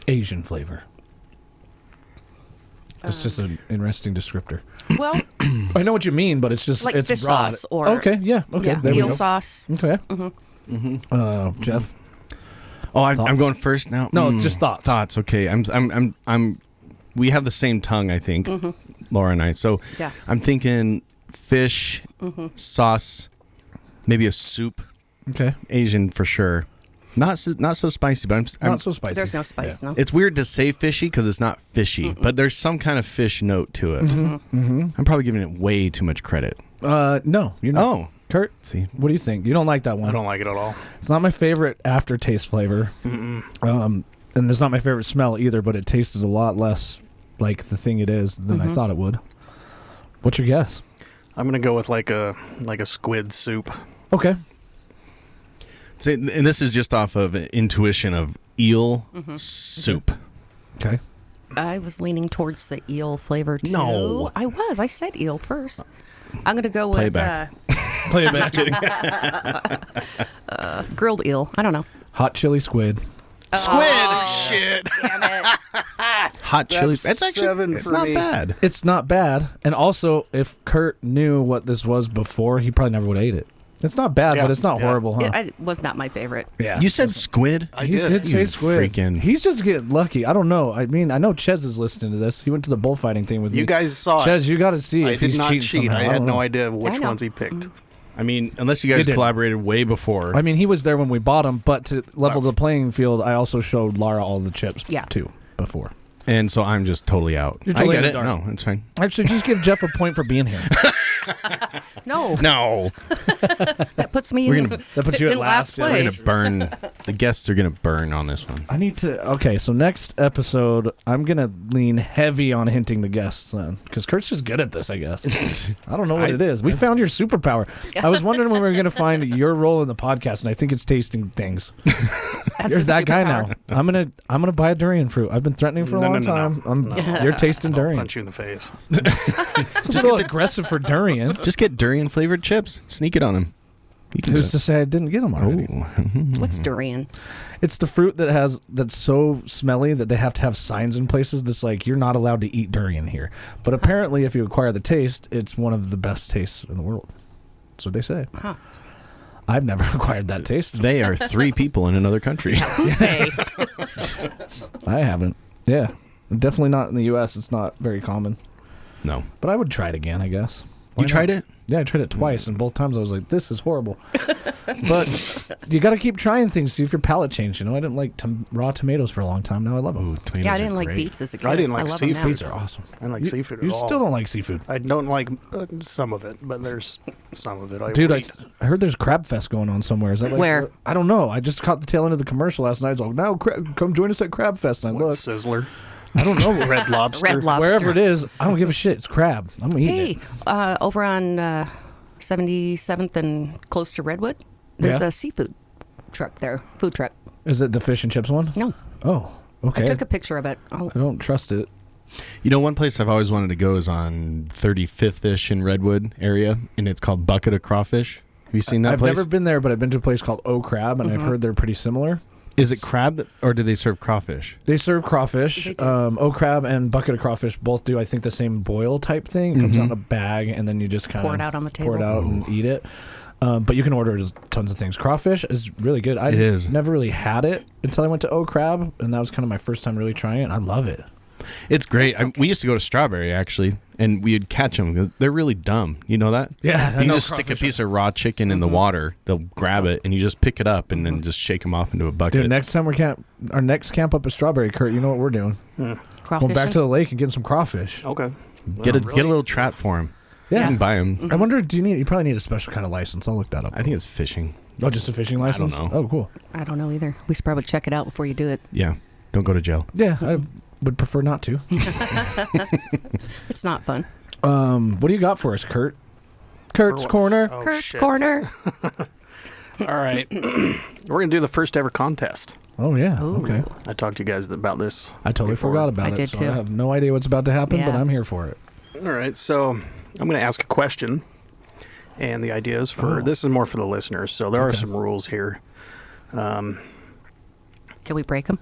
Asian flavor. It's just an interesting descriptor. well, I know what you mean, but it's just like it's fish broad. sauce or Okay, yeah, okay, yeah, there we eel go. sauce. Okay. Jeff. Oh, I'm Thoughts? going first now. No, just thoughts. Thoughts. Okay. I'm. We have the same tongue, I think, Laura and I. So Yeah. I'm thinking fish, sauce, maybe a soup, Okay. Asian for sure. Not so spicy, but I'm Not so spicy. There's no spice, no. It's weird to say fishy because it's not fishy, but there's some kind of fish note to it. I'm probably giving it way too much credit. No, you're not. Oh, Kurt, see, what do you think? You don't like that one? I don't like it at all. It's not my favorite aftertaste flavor. And it's not my favorite smell either, but it tasted a lot less like the thing it is than I thought it would. What's your guess? I'm going to go with like a squid soup. Okay. so, and this is just off of intuition of eel soup. Okay. I was leaning towards the eel flavor too. No. I was. I said eel first. I'm gonna go Play with back. Play it back. grilled eel. I don't know. Hot chili squid. Squid, shit, Damn it. hot chili. That's It's actually 7 it's for not me. bad. It's not bad. And also, if Kurt knew what this was before, he probably never would have ate it. It's not bad, Yeah. but it's not Yeah. horrible, huh? It was not my favorite. Yeah. You said squid. I He did. did say You squid. freaking- He's just getting lucky. I don't know. I mean, I know Chez is listening to this. He went to the bullfighting thing with me. You guys saw it. Chez, you got to see I if did he's not cheating cheat. somehow. I had don't no know. idea which know. ones he picked. I mean, unless you He guys didn't. collaborated way before. I mean, he was there when we bought him, but to level the playing field, I also showed Lara all the chips Yeah. too before. And so I'm just totally out. You're I totally get in it. the dark. No, it's fine. Actually, just give Jeff a point for being here. No, No. that puts me We're in, gonna- That puts you in at last last, yeah. We're place. going to burn. The guests are going to burn on this one. I need to. Okay, so next episode, I'm gonna lean heavy on hinting the guests then, because Kurt's just good at this, I guess. I don't know what it is. We found your superpower. I was wondering when we were gonna find your role in the podcast, and I think it's tasting things. That's You're a that guy superpower. now. I'm gonna buy a durian fruit. I've been threatening for a No, long no, no, time. no. You're tasting I'll durian. punch you in the face. It's a little aggressive for durian. Just get durian flavored chips. Sneak it on them. You can Who's do to say I didn't get them already? it. What's durian? It's the fruit that's so smelly that they have to have signs in places that's like you're not allowed to eat durian here. But apparently, if you acquire the taste, it's one of the best tastes in the world. That's what they say. Huh. I've never acquired that taste. They are 3 people in another country. Who's they? I haven't. Yeah, definitely not in the U.S. It's not very common. No. But I would try it again, I guess. Why You tried not? it? Yeah, I tried it twice, and both times I was like, "This is horrible." But you got to keep trying things, see if your palate changed. You know, I didn't like raw tomatoes for a long time. Now I love them. Ooh, tomatoes Yeah, I are didn't like great. beets as a kid. I didn't like love 'em now. seafood. Beets are awesome. I don't like seafood at You all. still don't like seafood, I don't like some of it, but there's some of it I dude. will I eat. heard there's Crab Fest going on somewhere. Is that like, Where? I don't know. I just caught the tail end of the commercial last night. It's like, now come join us at Crab Fest, and I What, looked. Sizzler? I don't know. Red Lobster? Red Lobster. Wherever it is, I don't give a shit. It's crab. I'm gonna eat Hey, it. over on 77th and close to Redwood, there's Yeah? a seafood truck there, food truck. Is it the fish and chips one? No, Oh, okay. I took a picture of it. Oh, I don't trust it. You know, one place I've always wanted to go is on 35th-ish in Redwood area, and it's called Bucket of Crawfish. Have you seen that I've place? never been there, but I've been to a place called O Crab, and I've heard they're pretty similar. Is it crab, or do they serve crawfish? They serve crawfish. They do. O Crab and Bucket of Crawfish both do, I think, the same boil type thing. It comes out in a bag, and then you just kind of Pour it out on the pour it table. out and eat it. But you can order tons of things. Crawfish is really good. I It is. never really had it until I went to O Crab, and that was kind of my first time really trying it. I love it. It's great. We used to go to Strawberry, actually, and we'd catch them. They're really dumb. You know that? Yeah, I You know just stick a crawfish piece of raw chicken in the water. They'll grab it, and you just pick it up and then just shake them off into a bucket. Dude, next time our next camp up at Strawberry, Kurt, you know what we're doing? crawfish. Going back to the lake and getting some crawfish. Okay. get a Really? get a little trap for them. Yeah. You can buy them. I wonder, you probably need a special kind of license. I'll look that up. I think it's fishing. Oh, just a fishing license? know. Oh, cool. I don't know either. We should probably check it out before you do it. Yeah. Don't go to jail. Yeah, I would prefer not to. It's not fun. What do you got for us, Kurt? Kurt's Corner. Oh, Kurt's shit. Corner. All right. We're going to do the first ever contest. Oh, yeah. Ooh. Okay. I talked to you guys about this. I totally before. forgot about I it. did so too. I have no idea what's about to happen, but Yeah. I'm here for it. All right. So I'm going to ask a question. And the idea is this is more for the listeners. So there are Okay. some rules here. Can we break them?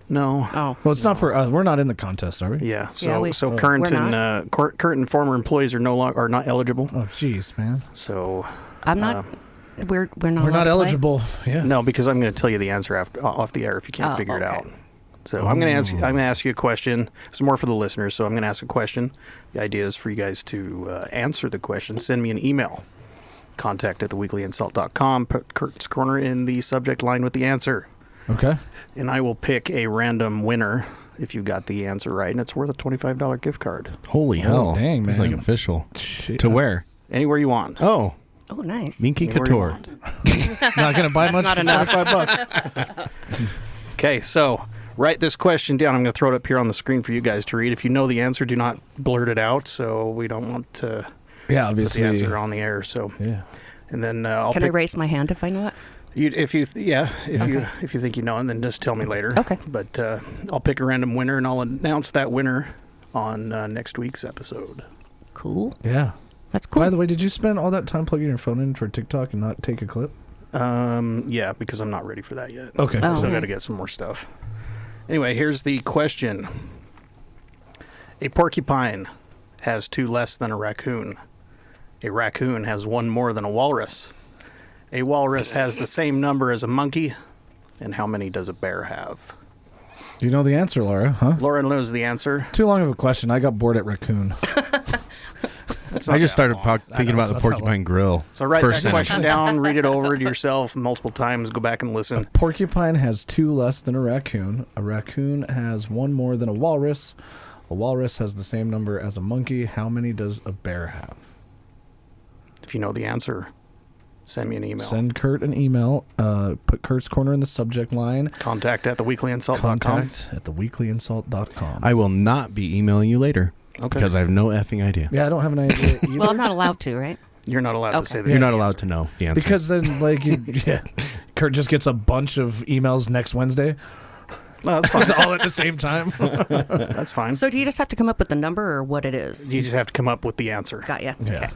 No. Oh, Well, it's not for us. We're not in the contest, are we? Yeah. So Yeah, we- current we're and current and former employees are not eligible. Oh, jeez, man. So I'm not. We're not. We're allowed not to play? eligible. Yeah. no, because I'm going to tell you the answer off the air if you can't Oh, figure it okay. out. So I'm going to ask you a question. It's more for the listeners. So I'm going to ask a question. The idea is for you guys to answer the question. Send me an email. Contact at theweeklyInsult.com. Put Kurt's Corner in the subject line with the answer. Okay. And I will pick a random winner if you got the answer right. And it's worth a $25 gift card. Holy hell. dang, It's like man. official. Shit. To where? Anywhere you want. Oh, Oh, nice. Minky Anywhere you Couture. want. Not going to buy much not for enough. $25. Okay, so write this question down. I'm going to throw it up here on the screen for you guys to read. If you know the answer, do not blurt it out. So we don't want to Yeah, put obviously. the answer on the air. So, Yeah. and then I'll Can I pick. raise my hand if I know it? If you think you know, and then just tell me later. Okay. But I'll pick a random winner, and I'll announce that winner on next week's episode. Cool. Yeah. That's cool. By the way, did you spend all that time plugging your phone in for TikTok and not take a clip? Yeah, because I'm not ready for that yet. Okay. Oh. So I got to get some more stuff. Anyway, here's the question. A porcupine has 2 less than a raccoon. A raccoon has 1 more than a walrus. A walrus has the same number as a monkey. And how many does a bear have? Do you know the answer, Laura? Huh? Laura knows the answer. Too long of a question. I got bored at raccoon. It's I not just that started long. thinking about the that's not porcupine grill. So write First that sentence. question down, read it over to yourself multiple times, go back and listen. Porcupine has 2 less than a raccoon. A raccoon has 1 more than a walrus. A walrus has the same number as a monkey. How many does a bear have? If you know the answer, send me an email. Send Curt an email. Put Curt's Corner in the subject line. Contact@theweeklyInsult.com. Contact@theweeklyInsult.com. I will not be emailing you later. Okay. Because I have no effing idea. Yeah, I don't have an idea either. Well, I'm not allowed to, right? You're not allowed to say that. You're not allowed to know the answer. Because then, like, Curt just gets a bunch of emails next Wednesday. No, that's fine. All at the same time. That's fine. So do you just have to come up with the number or what it is? You just have to come up with the answer. Got ya. Yeah. Okay.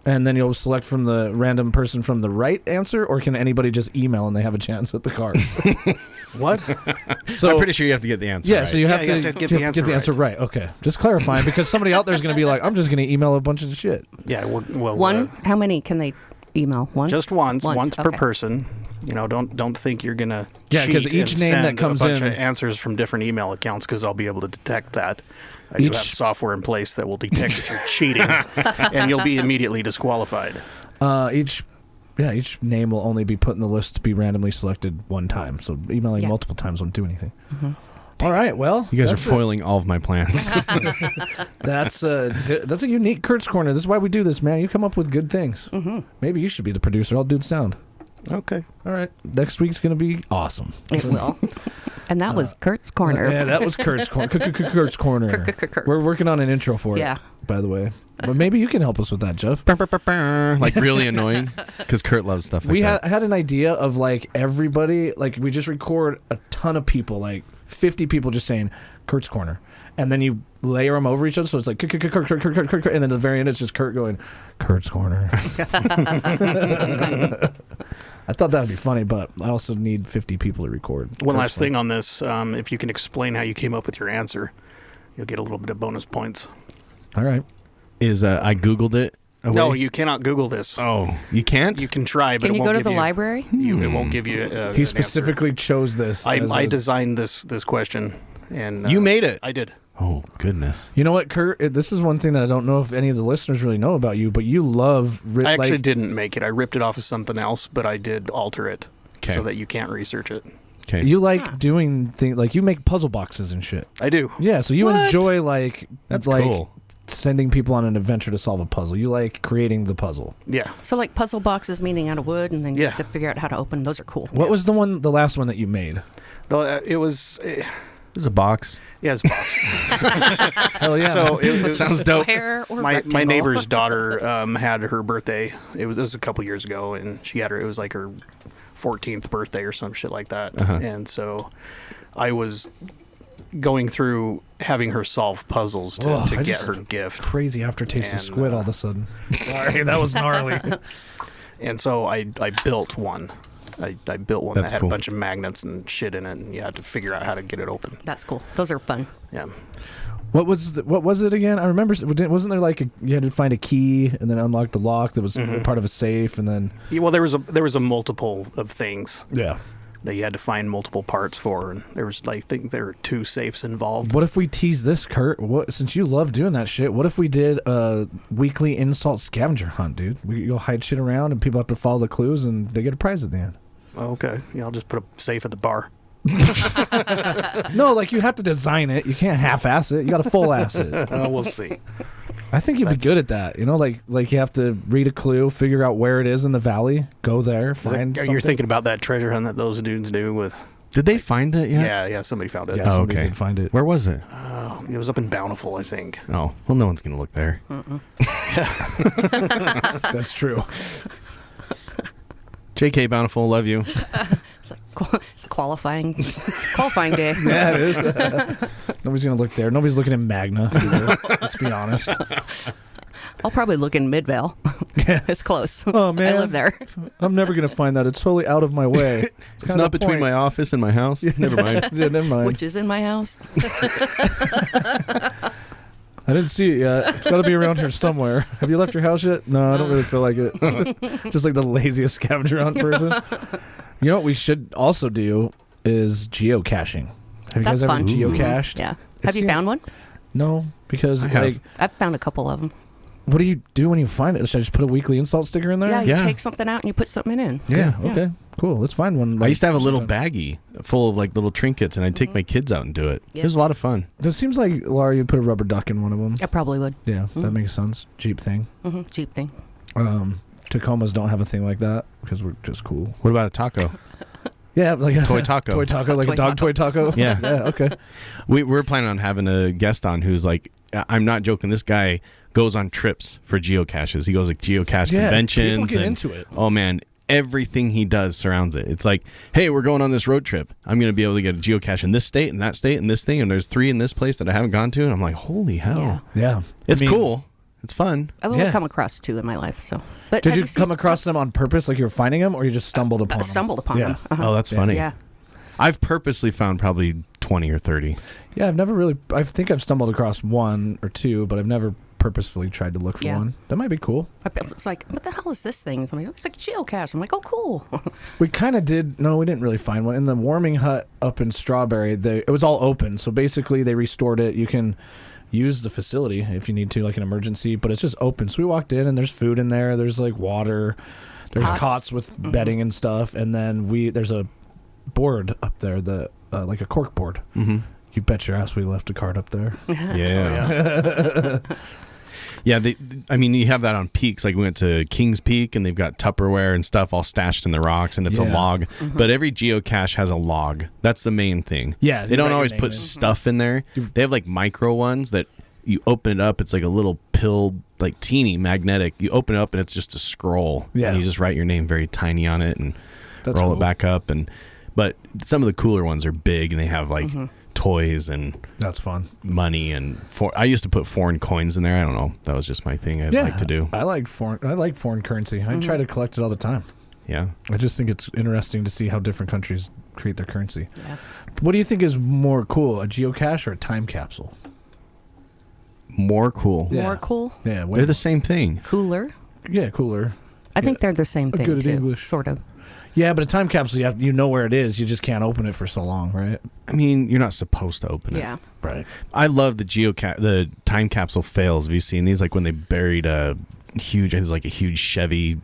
And then you'll select from the random person from the right answer, or can anybody just email and they have a chance at the card? What? So I'm pretty sure you have to get the answer yeah, right. so you have, Yeah, to, you have to get the answer right. right. Okay, just clarifying because somebody out there is going to be like, I'm just going to email a bunch of shit. Yeah. Well, One? How many can they email? Once? just once per Okay. person. You know, don't think you're gonna. Yeah, 'cause cheat each and name that send comes a bunch in- of answers from different email accounts because I'll be able to detect that. I do have Each- software in place that will detect if you're cheating, and you'll be immediately disqualified. Each name will only be put in the list to be randomly selected one time. So emailing Yeah. multiple times won't do anything. All right, well, You guys are that's foiling all of my plans. That's a unique Curt's Corner. This is why we do this, man. You come up with good things. Maybe you should be the producer. I'll do the sound. Okay. All right, next week's gonna be awesome. It will. And that was Curt's Corner. Yeah, that was Curt's Corner. Curt's Corner. Curt. We're working on an intro for it. Yeah. By the way, but maybe you can help us with that, Jeff. Like really annoying because Curt loves stuff like We that. had an idea of like everybody, like we just record a ton of people, like 50 people just saying Curt's Corner. And then you layer them over each other, so it's like Curt, and then at the very end it's just Curt going, Curt's Corner. I thought that would be funny, but I also need 50 people to record. One last thing on this: if you can explain how you came up with your answer, you'll get a little bit of bonus points. All right. Is I Googled it. No, you cannot Google this. Oh, you can't? You can try, but Can it you won't go to give the you- library? It won't give you. He specifically chose this. as I a- designed this question, and You made it. I did. Oh, goodness. You know what, Curt? This is one thing that I don't know if any of the listeners really know about you, but you love. I actually didn't make it. I ripped it off of something else, but I did alter it Okay. so that you can't research it. Okay. You like doing things like you make puzzle boxes and shit. I do. Yeah, so you What? enjoy like That's like cool. sending people on an adventure to solve a puzzle. You like creating the puzzle. Yeah. So like puzzle boxes meaning out of wood and then you Yeah. have to figure out how to open. Those are cool. What was the last one that you made? Though it was. There's a box. Yeah, it's box. Hell yeah! So it was, Sounds dope. Square or my rectangle? neighbor's daughter had her birthday. This was a couple years ago, and she had it was like her 14th birthday or some shit like that. And so I was going through having her solve puzzles to I get just- her gift. crazy aftertaste of And, squid all of a sudden. Sorry, that was gnarly. And so I built one. I built one That's that had cool. a bunch of magnets and shit in it, and you had to figure out how to get it open. That's cool. Those are fun. Yeah. What was it again? I remember. Wasn't there like you had to find a key and then unlock the lock that was part of a safe and then Yeah, well, there was a multiple of things yeah. that you had to find multiple parts for, and there was I think there were 2 safes involved. What if we tease this, Curt? Since you love doing that shit, what if we did a weekly InSalt scavenger hunt, dude? You'll hide shit around and people have to follow the clues and they get a prize at the end. Okay, yeah, I'll just put a safe at the bar. No, like you have to design it. You can't half-ass it. You got to full-ass it. We'll see. I think you'd be good at that. You know, like you have to read a clue, figure out where it is in the valley, go there, find. You're something. thinking about that treasure hunt that those dudes do with? Did they find it yet? Yeah, somebody found it. Yeah, Oh, somebody okay. did find it. Where was it? It was up in Bountiful, I think. Oh, well, no one's going to look there. That's true. JK Bountiful, love you. It's like it's a qualifying day. Yeah, it is. Nobody's gonna look there. Nobody's looking in Magna. Either. Let's be honest. I'll probably look in Midvale. Yeah. It's close. Oh man, I live there. I'm never gonna find that. It's totally out of my way. It's kinda not the between point. my office and my house. Never mind. Yeah, never mind. Which is in my house. I didn't see it yet. It's got to be around here somewhere. Have you left your house yet? No, I don't really feel like it. Just like the laziest scavenger hunt person. You know what we should also do is geocaching. Have you That's guys ever fun. geocached? Yeah. It Have you seems- found one? No, because I have. like, I've found a couple of them. what do you do when you find it? Should I just put a weekly InSalt sticker in there? Yeah, you Yeah. take something out and you put something in. Yeah, Yeah. okay, cool. Let's find one. I used to have a little sometime. baggie full of like little trinkets, and I'd take my kids out and do it. Yep. It was a lot of fun. It seems like, Laura, you put a rubber duck in one of them. I probably would. Yeah, that makes sense. Jeep thing. Cheap thing. Tacomas don't have a thing like that because we're just cool. What about a taco? Yeah, like a Toy taco. toy taco, like Toy a dog taco. toy taco. Yeah. Yeah, okay. We're planning on having a guest on who's like, I'm not joking. This guy goes on trips for geocaches. He goes like geocache Yeah, conventions. people get and, into it. Oh man, everything he does surrounds it. It's like, hey, we're going on this road trip. I'm going to be able to get a geocache in this state and that state and this thing, and there's 3 in this place that I haven't gone to, and I'm like, holy hell. Yeah. It's I mean, cool. It's fun. I've only Yeah. come across 2 in my life, so. But Did have you seen- come across them on purpose, like you were finding them, or you just stumbled upon them? stumbled upon Yeah. them? Uh-huh. Oh, that's funny. Yeah. I've purposely found probably 20 or 30. Yeah, I've never really. I think I've stumbled across 1 or 2, but I've never purposefully tried to look for Yeah. one. That might be cool. I was like, what the hell is this thing? So I'm like, it's like a geocache. I'm like, oh, cool. We kind of did. No, we didn't really find one in the warming hut up in Strawberry. It was all open, so basically they restored it. You can use the facility if you need to, like an emergency, but it's just open. So we walked in and there's food in there. There's like water. There's Cots. cots with bedding and stuff, and then there's a board up there that like a cork board. Mm-hmm. You bet your ass we left a cart up there. Yeah. Yeah, I mean, you have that on peaks. Like we went to Kings Peak, and they've got Tupperware and stuff all stashed in the rocks, and it's a Yeah. log. But every geocache has a log. That's the main thing. Yeah, they you don't write your always name put in. stuff in there. They have like micro ones that you open it up. It's like a little pill, like teeny magnetic. You open it up, and it's just a scroll. Yeah. And you just write your name very tiny on it, and That's roll cool. it back up. But some of the cooler ones are big, and they have like toys and That's fun. money and I used to put foreign coins in there. I don't know. That was just my thing. I'd like to do. I like foreign currency. I try to collect it all the time. Yeah. I just think it's interesting to see how different countries create their currency. Yeah. What do you think is more cool, a geocache or a time capsule? More cool. Yeah. More cool, Yeah, They're the same thing. cooler. yeah, cooler. I think they're the same thing, good at too, English. sort of. Yeah, but a time capsule, you know where it is. You just can't open it for so long, right? I mean, you're not supposed to open it. Yeah. Right. I love the time capsule fails. Have you seen these? Like when they buried it was like a huge Chevy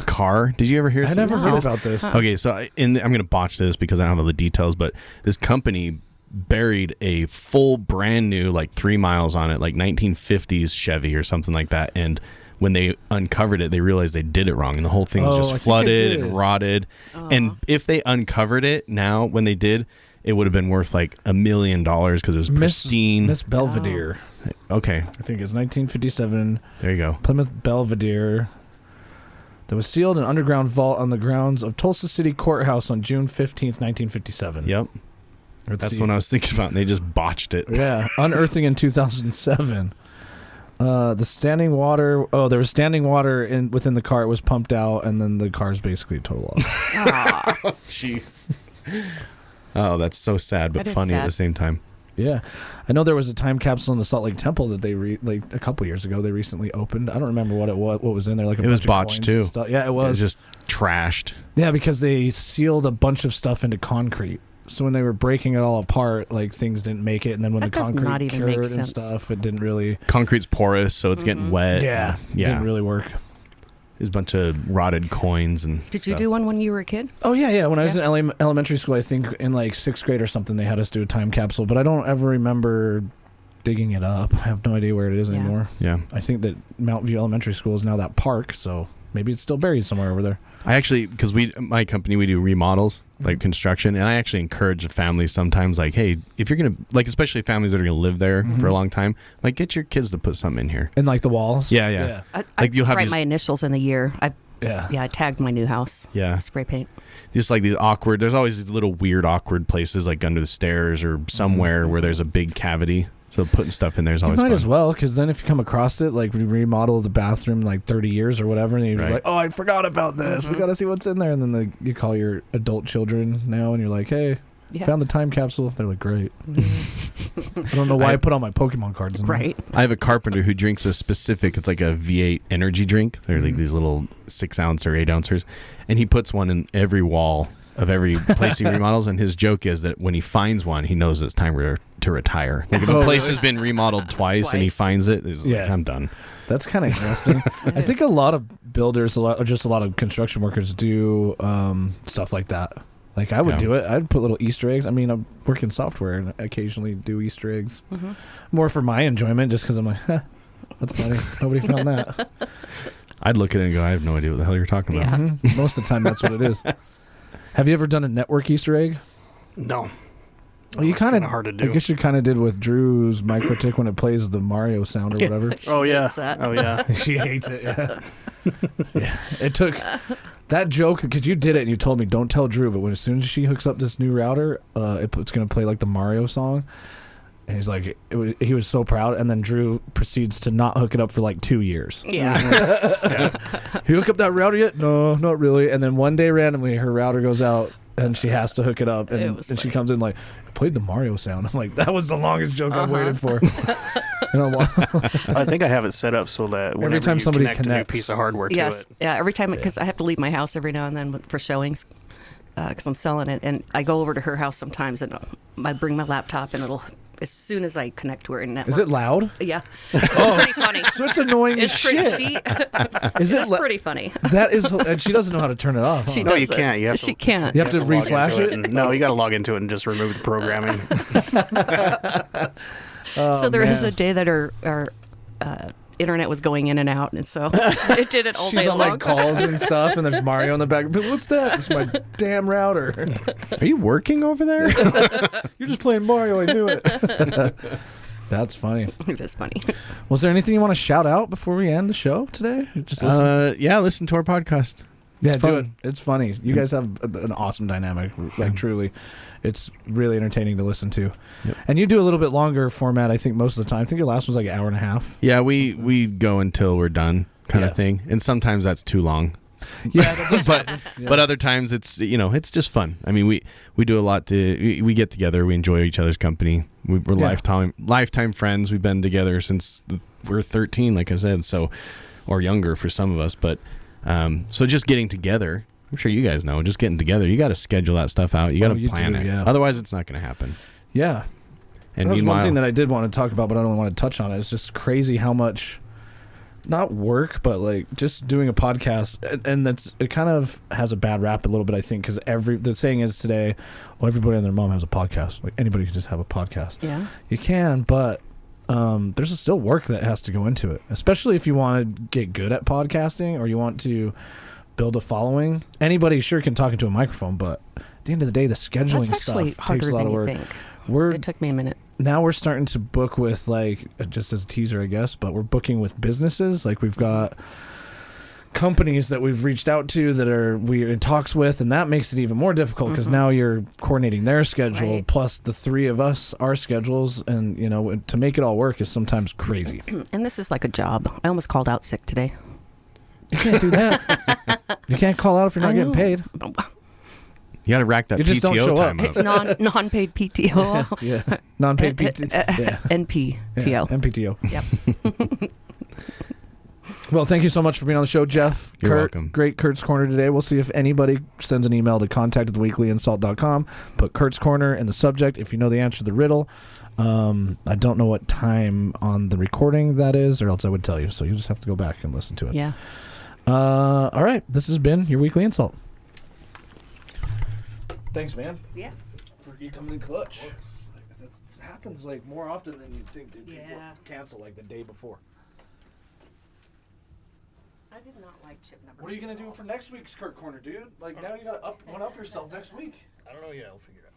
car. Did you ever hear? I never see heard this? about this. Okay, so I'm going to botch this because I don't have all the details, but this company buried a full brand new, like 3 miles on it, like 1950s Chevy or something like that. And when they uncovered it, they realized they did it wrong, and the whole thing was Oh, I just think I flooded did. and rotted. And if they uncovered it now, when they did, it would have been worth like $1 million because it was pristine. Miss Belvedere. Okay, I think it's 1957. there you go. Plymouth Belvedere. That was sealed in an underground vault on the grounds of Tulsa City Courthouse on June 15th, 1957. Yep, Let's that's see. what I was thinking about. And they just botched it. Yeah, unearthing in 2007. The standing water. Oh, there was standing water within the car. It was pumped out, and then the car's basically a total loss. Jeez. Oh, that's so sad, but That is funny at sad. the same time. Yeah, I know there was a time capsule in the Salt Lake Temple that they like a couple years ago. They recently opened. I don't remember what was in there. Like It was bunch of botched, coins too. and stuff. Yeah, it It was was. just trashed. Yeah, because they sealed a bunch of stuff into concrete. So when they were breaking it all apart, like things didn't make it, and then when That the does concrete not even make cured and sense. stuff, it didn't really. Concrete's porous, so it's getting wet. Yeah, yeah. didn't really work. There's a bunch of rotted coins and. Did you stuff. do one when you were a kid? Oh yeah. When I was Yeah. in elementary school, I think in like 6th grade or something, they had us do a time capsule, but I don't ever remember digging it up. I have no idea where it is Yeah. anymore. Yeah, I think that Mount View Elementary School is now that park, so maybe it's still buried somewhere over there. I actually, because my company, we do remodels, like construction, and I actually encourage the families sometimes, like, hey, if you're gonna, like, especially families that are gonna live there for a long time, like, get your kids to put something in here. And like the walls. Yeah. I Like, you'll have write these- my initials in the year. Yeah. I tagged my new house. Yeah. Spray paint. Just like these awkward. There's always these little weird, awkward places, like under the stairs or somewhere where there's a big cavity. So putting stuff in there is You always might fun. as well, because then if you come across it, like we remodel the bathroom like 30 years or whatever, and you're Right. like, oh, I forgot about this. We got to see what's in there. And then you call your adult children now, and you're like, hey, Yeah. found the time capsule. They're like, great. I don't know why I put all my Pokemon cards in there. Right. I have a carpenter who drinks a specific, it's like a V8 energy drink. They're like these little 6-ounce or 8-ouncers. And he puts one in every wall of every place he remodels. And his joke is that when he finds one, he knows it's time to retire. Like if a place has been remodeled twice and he finds it, he's like, Yeah. I'm done. That's kind of interesting. I think a lot of builders, a lot of construction workers do stuff like that. Like I would Yeah. do it. I'd put little Easter eggs. I mean, I work in software and occasionally do Easter eggs. More for my enjoyment, just because I'm like, that's funny. Nobody found that. I'd look at it and go, I have no idea what the hell you're talking about. Yeah. Mm-hmm. Most of the time, that's what it is. Have you ever done a network Easter egg? No. Well, you it's kind kinda of hard to do. I guess you kind of did with Drew's micro tick when it plays the Mario sound or whatever. Oh yeah. hates that. Oh yeah. She hates it. Yeah. Yeah. It took that joke because you did it and you told me don't tell Drew, but as soon as she hooks up this new router, it's going to play like the Mario song. And he's like, he was so proud. And then Drew proceeds to not hook it up for like 2 years. Yeah. You hook up that router yet? No, not really. And then one day randomly, her router goes out and she has to hook it up. And, It was and she funny. comes in like, I played the Mario sound. I'm like, that was the longest joke I've waited for. I think I have it set up so that whenever time you somebody connect a new connects. piece of hardware to Yes. it. Yeah. Every time, because I have to leave my house every now and then for showings, because I'm selling it, and I go over to her house sometimes, and I bring my laptop, and it'll as soon as I connect to her network. Is it loud? Yeah. It's pretty funny. So it's annoying as It's pretty. shit. Is it It's pretty funny. That is, and she doesn't know how to turn it off. Huh? She No, you doesn't. can't. You have to- She can't. You have to log into reflash it? and- no, you got to log into it and just remove the programming. So there was man. a day that her internet was going in and out, and so it did it all She's day on long. like calls and stuff, and there's Mario in the back. But what's that? It's my damn router. Are you working over there? You're just playing Mario. I knew it. That's funny. It is funny. Was there anything you want to shout out before we end the show today? Just Yeah, listen to our podcast. yeah, it's do fun. it. It's funny. You guys have an awesome dynamic. Like truly, it's really entertaining to listen to. Yep. And you do a little bit longer format. I think most of the time. I think your last was like an hour and a half. Yeah, we go until we're done, kind Yeah. of thing. And sometimes that's too long. Yeah, But other times it's it's just fun. I mean, we do a lot we get together, we enjoy each other's company. We're Yeah. lifetime friends. We've been together since we're 13, like I said, so or younger for some of us. But so just getting together, I'm sure you guys know, just getting together, you got to schedule that stuff out. You got to you plan do, it. yeah. Otherwise, it's not going to happen. yeah. And That was meanwhile, one thing that I did want to talk about, but I don't want to touch on it. It's just crazy how much, not work, but like just doing a podcast, and it kind of has a bad rap a little bit, I think, because the saying is today, well, everybody and their mom has a podcast. Like anybody can just have a podcast. Yeah. You can, but there's still work that has to go into it, especially if you want to get good at podcasting or you want to build a following. Anybody sure can talk into a microphone, but at the end of the day, the scheduling That's actually stuff harder takes a lot than of you work. think. It took me a minute. Now we're starting to book with, like, just as a teaser, I guess, but we're booking with businesses. Like, we've got companies that we've reached out to that we're in talks with, and that makes it even more difficult because now you're coordinating their schedule Right. plus the three of us, our schedules, and to make it all work is sometimes crazy. And this is like a job. I almost called out sick today. You can't do that. You can't call out if you're not I getting know. paid. you got to rack that You just don't show PTO up. time up. It's non-paid PTO. Yeah, non-paid PT. Yeah. NPTO. Yeah, MPTO. Yep. Well, thank you so much for being on the show, Jeff. You're Curt, welcome. Great Curt's Corner today. We'll see if anybody sends an email to contact@theweeklyInsult.com. Put Curt's Corner in the subject if you know the answer to the riddle. I don't know what time on the recording that is, or else I would tell you. So you just have to go back and listen to it. Yeah. All right. This has been your Weekly Insult. Thanks, man. Yeah. For you coming in clutch. That happens like more often than you'd think. People Yeah. cancel like the day before. I did not like chip number. What are you gonna do for next week's Curt Corner, dude? Like now you gotta up yourself next week. I don't know yet. I'll figure it out.